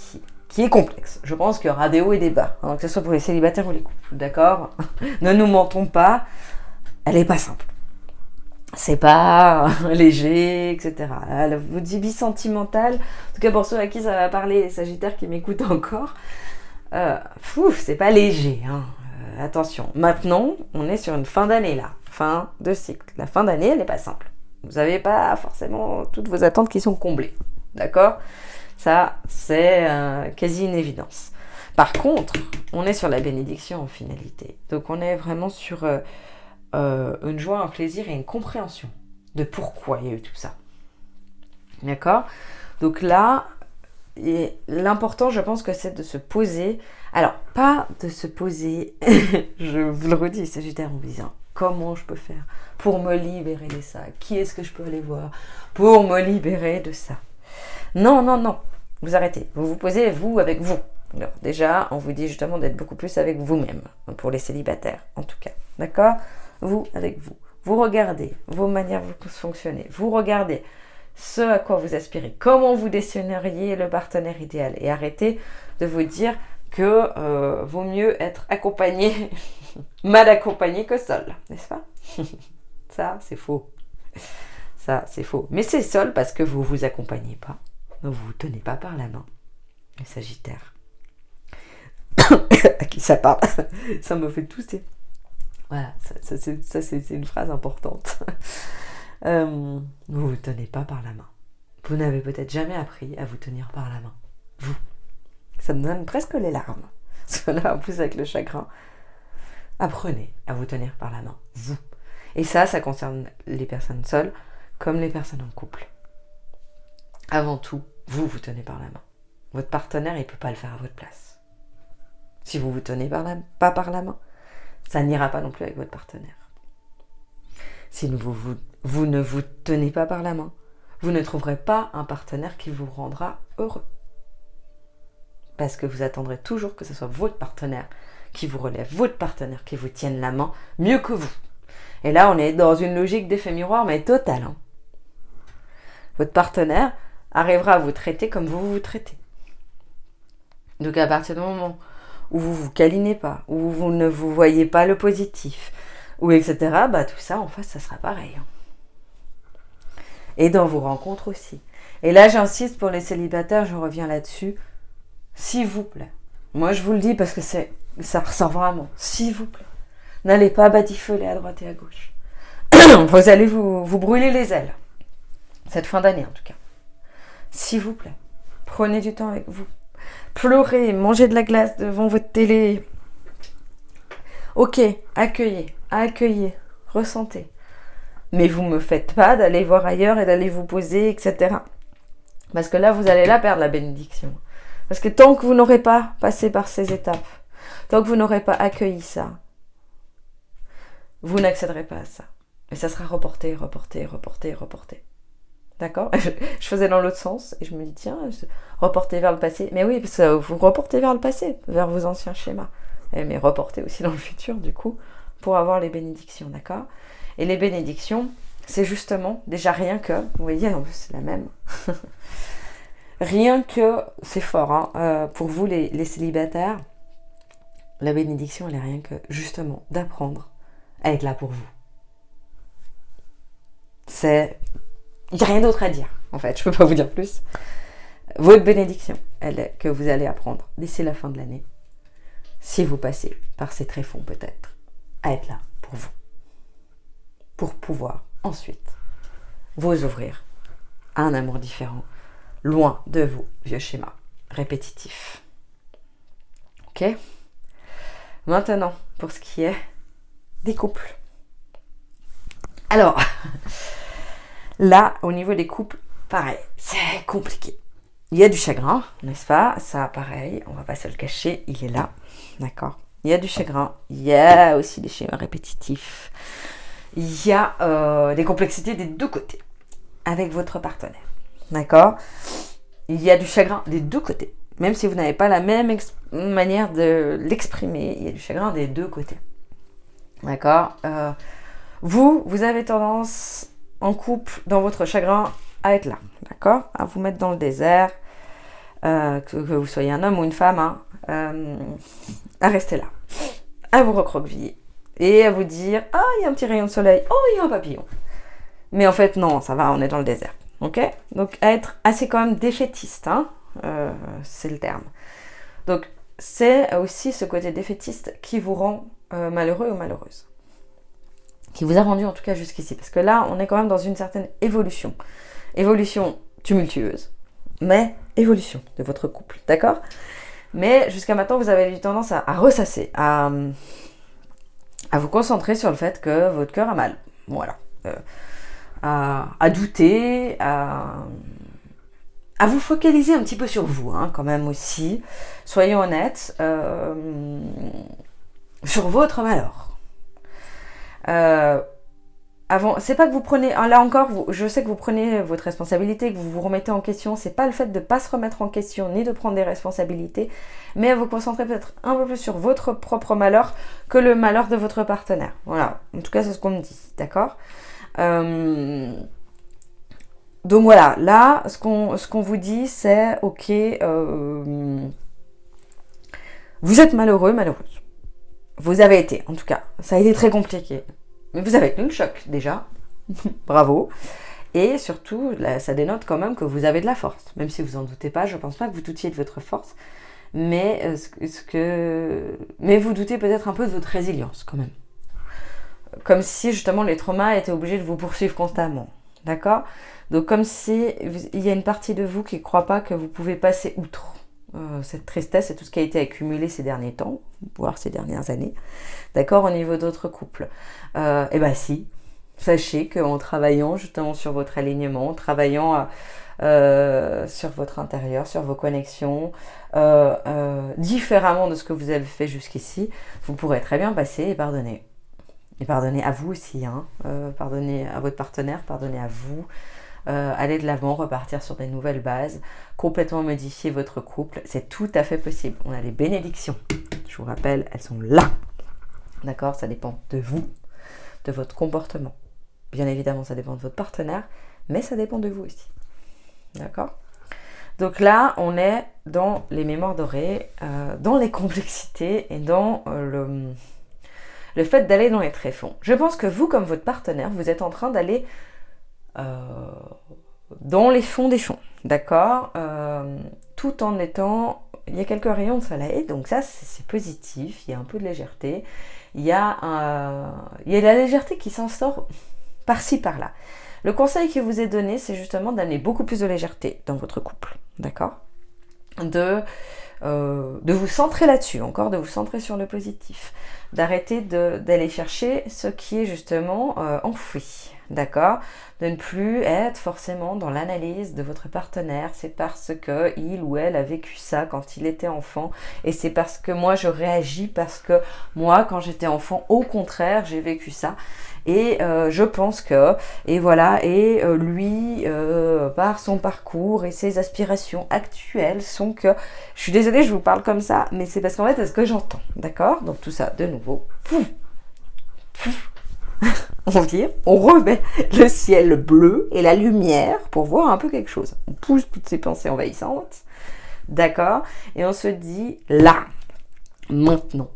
qui est complexe. Je pense qu'il y aura des hauts et des bas, hein, que ce soit pour les célibataires ou les couples, d'accord ? Ne nous mentons pas, elle n'est pas simple. C'est pas léger, etc. Votre vie sentimentale, en tout cas pour ceux à qui ça va parler, les sagittaires qui m'écoutent encore, c'est pas léger, hein. Attention, maintenant, on est sur une fin d'année là, fin de cycle. La fin d'année, elle n'est pas simple. Vous n'avez pas forcément toutes vos attentes qui sont comblées, d'accord ? Ça, c'est quasi une évidence. Par contre, on est sur la bénédiction en finalité. Donc, on est vraiment sur une joie, un plaisir et une compréhension de pourquoi il y a eu tout ça. D'accord ? Donc là, l'important, je pense que c'est de se poser. Alors, pas de se poser, je vous le redis, Sagittaire, en me disant comment je peux faire pour me libérer de ça ? Qui est-ce que je peux aller voir pour me libérer de ça ? Non, vous arrêtez. Vous vous posez, vous, avec vous. Alors, déjà, on vous dit justement d'être beaucoup plus avec vous-même, pour les célibataires, en tout cas. D'accord ? Vous, avec vous. Vous regardez vos manières de fonctionner. Vous regardez ce à quoi vous aspirez. Comment vous dessineriez le partenaire idéal. Et arrêtez de vous dire que vaut mieux être accompagné, mal accompagné que seul. N'est-ce pas ? Ça, c'est faux. Ça, c'est faux. Mais c'est seul parce que vous ne vous accompagnez pas. Vous ne vous tenez pas par la main. Les Sagittaires. À qui ça parle ? Ça me fait tousser. Voilà, ça c'est une phrase importante. Vous ne vous tenez pas par la main. Vous n'avez peut-être jamais appris à vous tenir par la main. Vous. Ça me donne presque les larmes. Cela, en plus avec le chagrin. Apprenez à vous tenir par la main. Vous. Et ça concerne les personnes seules comme les personnes en couple. Avant tout, vous tenez par la main. Votre partenaire, il ne peut pas le faire à votre place. Si vous ne vous tenez pas par la main, ça n'ira pas non plus avec votre partenaire. Si vous ne vous tenez pas par la main, vous ne trouverez pas un partenaire qui vous rendra heureux. Parce que vous attendrez toujours que ce soit votre partenaire qui vous relève, votre partenaire qui vous tienne la main mieux que vous. Et là, on est dans une logique d'effet miroir, mais totale. Hein. Votre partenaire arrivera à vous traiter comme vous vous traitez. Donc à partir du moment où vous vous câlinez pas, où vous ne vous voyez pas le positif, ou etc., tout ça en face, ça sera pareil. Et dans vos rencontres aussi. Et là, j'insiste pour les célibataires, je reviens là-dessus. S'il vous plaît. Moi, je vous le dis parce que ça ressort vraiment. S'il vous plaît. N'allez pas batifoler à droite et à gauche. Vous allez vous brûler les ailes. cette fin d'année en tout cas. S'il vous plaît, prenez du temps avec vous. Pleurez, mangez de la glace devant votre télé. Ok, accueillez, ressentez. Mais vous ne me faites pas d'aller voir ailleurs et d'aller vous poser, etc. Parce que là, vous allez la perdre, la bénédiction. Parce que tant que vous n'aurez pas passé par ces étapes, tant que vous n'aurez pas accueilli ça, vous n'accéderez pas à ça. Et ça sera reporté. D'accord ? Je faisais dans l'autre sens et je me dis, tiens, reporter vers le passé. Mais oui, parce que vous reportez vers le passé, vers vos anciens schémas. Mais reporter aussi dans le futur, du coup, pour avoir les bénédictions, d'accord ? Et les bénédictions, c'est justement, déjà rien que, vous voyez, en plus c'est la même. Rien que, c'est fort, hein, pour vous les célibataires, la bénédiction, elle est rien que, justement, d'apprendre à être là pour vous. Il n'y a rien d'autre à dire, en fait, je ne peux pas vous dire plus. Votre bénédiction, elle est que vous allez apprendre d'ici la fin de l'année, si vous passez par ces tréfonds peut-être, à être là pour vous. Pour pouvoir ensuite vous ouvrir à un amour différent, loin de vos vieux schémas répétitifs. Ok ? Maintenant, pour ce qui est des couples. Alors, là, au niveau des couples, pareil, c'est compliqué. Il y a du chagrin, n'est-ce pas ? Ça, pareil, on va pas se le cacher, il est là, d'accord ? Il y a du chagrin, il y a aussi des schémas répétitifs, il y a des complexités des deux côtés, avec votre partenaire, d'accord ? Il y a du chagrin des deux côtés, même si vous n'avez pas la même manière de l'exprimer, il y a du chagrin des deux côtés, d'accord ? Vous avez tendance, en couple, dans votre chagrin, à être là, d'accord ? À vous mettre dans le désert, que vous soyez un homme ou une femme, à rester là, à vous recroqueviller et à vous dire « Ah, il y a un petit rayon de soleil, oh, il y a un papillon ». Mais en fait, non, ça va, on est dans le désert, ok ? Donc, à être assez quand même défaitiste, c'est le terme. Donc, c'est aussi ce côté défaitiste qui vous rend malheureux ou malheureuse. Qui vous a rendu en tout cas jusqu'ici. Parce que là, on est quand même dans une certaine évolution. Évolution tumultueuse, mais évolution de votre couple, d'accord ? Mais jusqu'à maintenant, vous avez eu tendance à ressasser, à vous concentrer sur le fait que votre cœur a mal. Voilà. À douter, à vous focaliser un petit peu sur vous, quand même aussi. Soyons honnêtes, sur votre malheur. C'est pas que vous prenez, là encore, je sais que vous prenez votre responsabilité, que vous vous remettez en question, c'est pas le fait de pas se remettre en question, ni de prendre des responsabilités, mais à vous concentrer peut-être un peu plus sur votre propre malheur que le malheur de votre partenaire. Voilà, en tout cas c'est ce qu'on me dit, d'accord ? Donc voilà, là, ce qu'on vous dit, c'est, ok, vous êtes malheureux, malheureuse. Vous avez été, en tout cas, ça a été très compliqué. Mais vous avez tenu le choc, déjà. Bravo. Et surtout, là, ça dénote quand même que vous avez de la force. Même si vous en doutez pas, je pense pas que vous doutiez de votre force. Mais, mais vous doutez peut-être un peu de votre résilience, quand même. Comme si, justement, les traumas étaient obligés de vous poursuivre constamment. D'accord ? Donc, comme si il y a une partie de vous qui ne croit pas que vous pouvez passer outre cette tristesse et tout ce qui a été accumulé ces derniers temps, voire ces dernières années, d'accord, au niveau d'autres couples. Et bien si, sachez qu'en travaillant justement sur votre alignement, en travaillant sur votre intérieur, sur vos connexions, différemment de ce que vous avez fait jusqu'ici, vous pourrez très bien passer et pardonner. Et pardonner à vous aussi, pardonner à votre partenaire, pardonner à vous, aller de l'avant, repartir sur des nouvelles bases, complètement modifier votre couple, c'est tout à fait possible. On a les bénédictions, je vous rappelle, elles sont là, d'accord ? Ça dépend de vous, de votre comportement. Bien évidemment, ça dépend de votre partenaire, mais ça dépend de vous aussi, d'accord ? Donc là, on est dans les mémoires dorées, dans les complexités et dans le fait d'aller dans les tréfonds. Je pense que vous, comme votre partenaire, vous êtes en train d'aller dans les fonds des fonds, d'accord, tout en étant, il y a quelques rayons de soleil, donc ça c'est positif, il y a un peu de légèreté, il y a la légèreté qui s'en sort par-ci par-là. Le conseil qui vous est donné, c'est justement d'amener beaucoup plus de légèreté dans votre couple, d'accord ? De vous centrer là-dessus, encore de vous centrer sur le positif, d'arrêter d'aller chercher ce qui est justement enfoui, d'accord ? De ne plus être forcément dans l'analyse de votre partenaire, c'est parce que il ou elle a vécu ça quand il était enfant, et c'est parce que moi je réagis parce que moi quand j'étais enfant, au contraire, j'ai vécu ça. Et je pense que, et voilà, et lui, par son parcours et ses aspirations actuelles, sont que, je suis désolée, je vous parle comme ça, mais c'est parce qu'en fait, c'est ce que j'entends, d'accord ? Donc tout ça, de nouveau, on vire, on remet le ciel bleu et la lumière pour voir un peu quelque chose. On pousse toutes ces pensées envahissantes, d'accord ? Et on se dit, là, maintenant,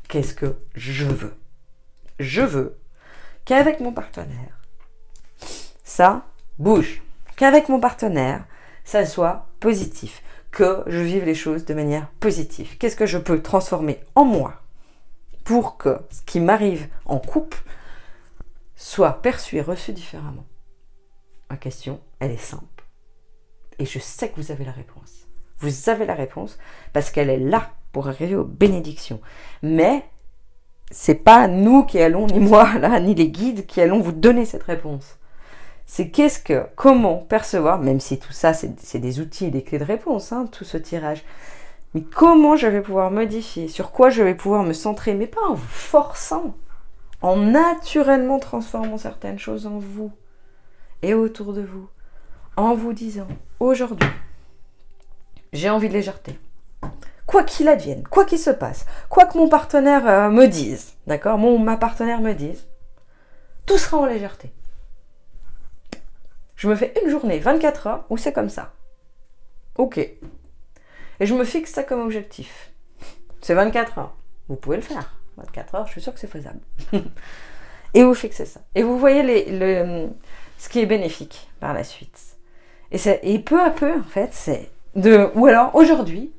qu'est-ce que je veux ? Je veux qu'avec mon partenaire, ça bouge. Qu'avec mon partenaire, ça soit positif. Que je vive les choses de manière positive. Qu'est-ce que je peux transformer en moi pour que ce qui m'arrive en couple soit perçu et reçu différemment ? Ma question, elle est simple. Et je sais que vous avez la réponse. Vous avez la réponse parce qu'elle est là pour arriver aux bénédictions. Mais c'est pas nous qui allons, ni moi là, ni les guides qui allons vous donner cette réponse. C'est comment percevoir, même si tout ça c'est des outils et des clés de réponse, hein, tout ce tirage. Mais comment je vais pouvoir modifier, sur quoi je vais pouvoir me centrer, mais pas en vous forçant, en naturellement transformant certaines choses en vous et autour de vous, en vous disant, aujourd'hui, j'ai envie de légèreté. Quoi qu'il advienne, quoi qu'il se passe, quoi que mon partenaire me dise, d'accord, ma partenaire me dise, tout sera en légèreté. Je me fais une journée, 24 heures, où c'est comme ça. Ok. Et je me fixe ça comme objectif. C'est 24 heures. Vous pouvez le faire. 24 heures, je suis sûre que c'est faisable. Et vous fixez ça. Et vous voyez ce qui est bénéfique par la suite. Et peu à peu, en fait, ou alors, aujourd'hui,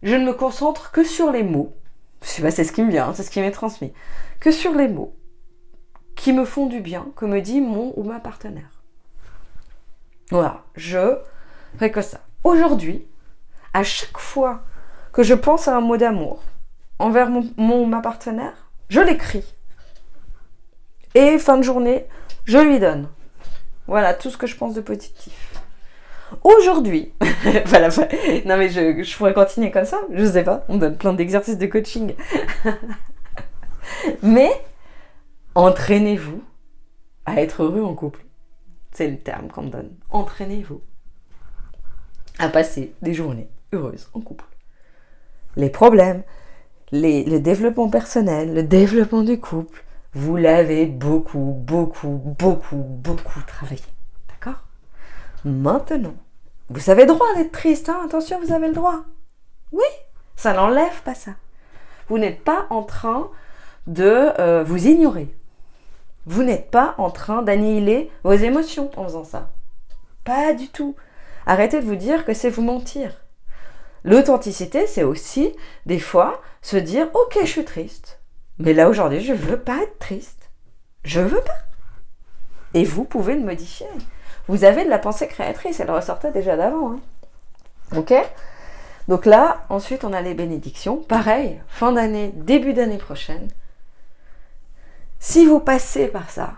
je ne me concentre que sur les mots. C'est ce qui me vient, c'est ce qui m'est transmis. Que sur les mots qui me font du bien, que me dit mon ou ma partenaire. Voilà, je fais que ça. Aujourd'hui, à chaque fois que je pense à un mot d'amour envers mon ou ma partenaire, je l'écris. Et fin de journée, je lui donne. Voilà, tout ce que je pense de positif. Aujourd'hui, voilà, non mais je pourrais continuer comme ça, je sais pas, on donne plein d'exercices de coaching. Mais entraînez-vous à être heureux en couple. C'est le terme qu'on me donne. Entraînez-vous à passer des journées heureuses en couple. Les problèmes, le développement personnel, le développement du couple, vous l'avez beaucoup travaillé. D'accord ? Maintenant, vous avez le droit d'être triste, hein ? Attention, vous avez le droit. Oui, ça n'enlève pas ça. Vous n'êtes pas en train de vous ignorer. Vous n'êtes pas en train d'annihiler vos émotions en faisant ça. Pas du tout. Arrêtez de vous dire que c'est vous mentir. L'authenticité, c'est aussi, des fois, se dire « Ok, je suis triste, mais là, aujourd'hui, je veux pas être triste. Je veux pas. » Et vous pouvez le modifier. Vous avez de la pensée créatrice, elle ressortait déjà d'avant. Hein. Ok ? Donc là, ensuite, on a les bénédictions. Pareil, fin d'année, début d'année prochaine. Si vous passez par ça,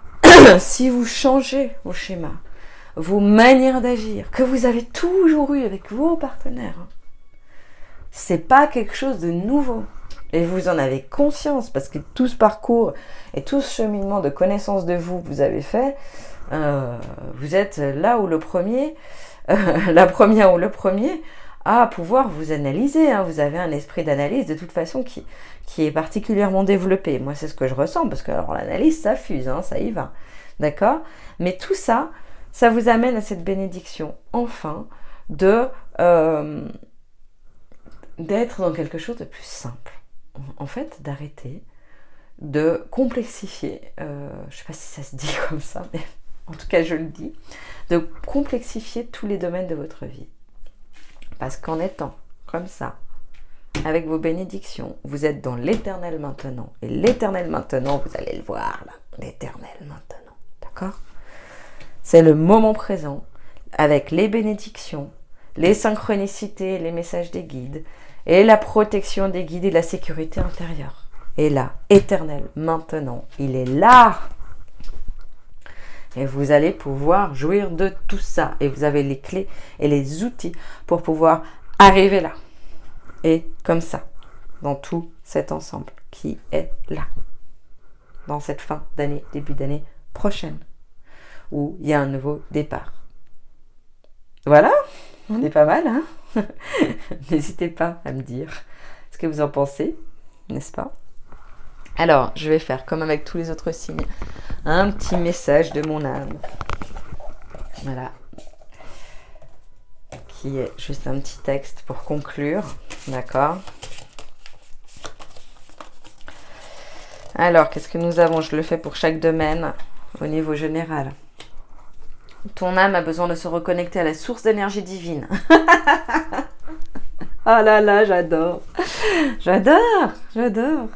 si vous changez vos schémas, vos manières d'agir, que vous avez toujours eu avec vos partenaires, c'est pas quelque chose de nouveau. Et vous en avez conscience, parce que tout ce parcours et tout ce cheminement de connaissance de vous que vous avez fait, vous êtes là où le premier, la première ou le premier, à pouvoir vous analyser. Hein. Vous avez un esprit d'analyse de toute façon qui est particulièrement développé. Moi, c'est ce que je ressens, parce que alors, l'analyse, ça fuse, hein, ça y va. D'accord ? Mais tout ça, ça vous amène à cette bénédiction, enfin, d'être dans quelque chose de plus simple. En fait, d'arrêter de complexifier, je ne sais pas si ça se dit comme ça, mais en tout cas je le dis, de complexifier tous les domaines de votre vie. Parce qu'en étant comme ça, avec vos bénédictions, vous êtes dans l'éternel maintenant. Et l'éternel maintenant, vous allez le voir là, l'éternel maintenant. D'accord ? c'est le moment présent, avec les bénédictions, les synchronicités, les messages des guides, et la protection des guides et la sécurité intérieure. Et là, éternel, maintenant, il est là. Et vous allez pouvoir jouir de tout ça. Et vous avez les clés et les outils pour pouvoir arriver là. Et comme ça, dans tout cet ensemble qui est là. Dans cette fin d'année, début d'année prochaine. Où il y a un nouveau départ. Voilà, on est pas mal, hein. N'hésitez pas à me dire ce que vous en pensez, n'est-ce pas? Alors, je vais faire comme avec tous les autres signes, un petit message de mon âme. Voilà. Qui est juste un petit texte pour conclure, d'accord? Alors, qu'est-ce que nous avons? Je le fais pour chaque domaine au niveau général. Ton âme a besoin de se reconnecter à la source d'énergie divine. Oh là là, j'adore. J'adore.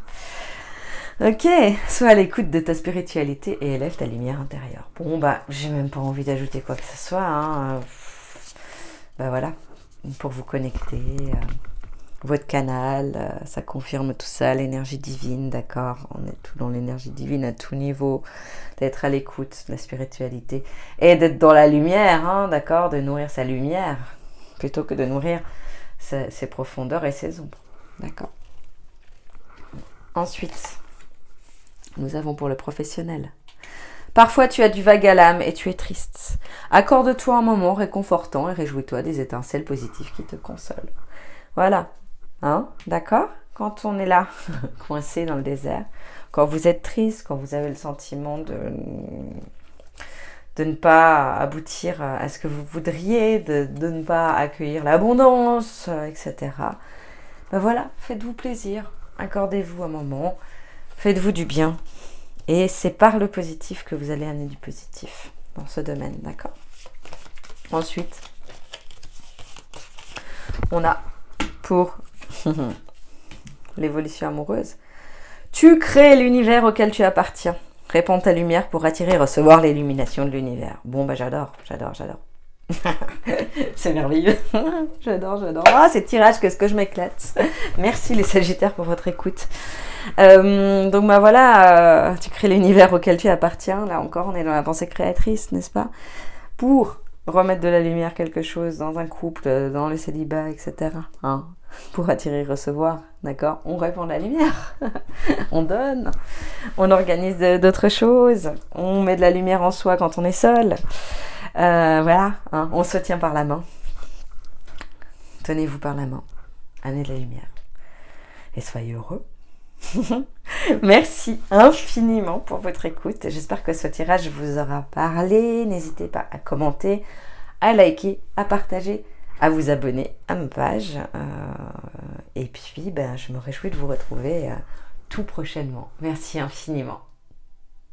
Ok, sois à l'écoute de ta spiritualité et élève ta lumière intérieure. Bon, bah, j'ai même pas envie d'ajouter quoi que ce soit. Hein. Bah voilà, pour vous connecter, votre canal, ça confirme tout ça, l'énergie divine, d'accord? On est tout dans l'énergie divine à tout niveau, d'être à l'écoute de la spiritualité et d'être dans la lumière, hein, d'accord? De nourrir sa lumière plutôt que de nourrir ses profondeurs et ses ombres, d'accord? Ensuite, nous avons pour le professionnel. Parfois, tu as du vague à l'âme et tu es triste. Accorde-toi un moment réconfortant et réjouis-toi des étincelles positives qui te consolent. Voilà, hein, d'accord? Quand on est là, coincé dans le désert, quand vous êtes triste, quand vous avez le sentiment de ne pas aboutir à ce que vous voudriez, de ne pas accueillir l'abondance, etc. Ben voilà, faites-vous plaisir, accordez-vous un moment, faites-vous du bien. Et c'est par le positif que vous allez amener du positif dans ce domaine, d'accord? Ensuite, on a pour l'évolution amoureuse. Tu crées l'univers auquel tu appartiens. Répands ta lumière pour attirer et recevoir l'illumination de l'univers. Bon, bah j'adore. C'est merveilleux. J'adore. Ah, ces tirages, qu'est-ce que je m'éclate. Merci les Sagittaires pour votre écoute. Donc bah voilà, tu crées l'univers auquel tu appartiens. Là encore, on est dans la pensée créatrice, n'est-ce pas? Pour remettre de la lumière quelque chose dans un couple, dans le célibat, etc. Hein, pour attirer et recevoir, d'accord? On répand la lumière. On donne. On organise d'autres choses. On met de la lumière en soi quand on est seul. Voilà, hein, on se tient par la main. Tenez-vous par la main. Amenez de la lumière. Et soyez heureux. Merci infiniment pour votre écoute. J'espère que ce tirage vous aura parlé. N'hésitez pas à commenter, à liker, à partager, à vous abonner à ma page. Et puis, je me réjouis de vous retrouver tout prochainement. Merci infiniment.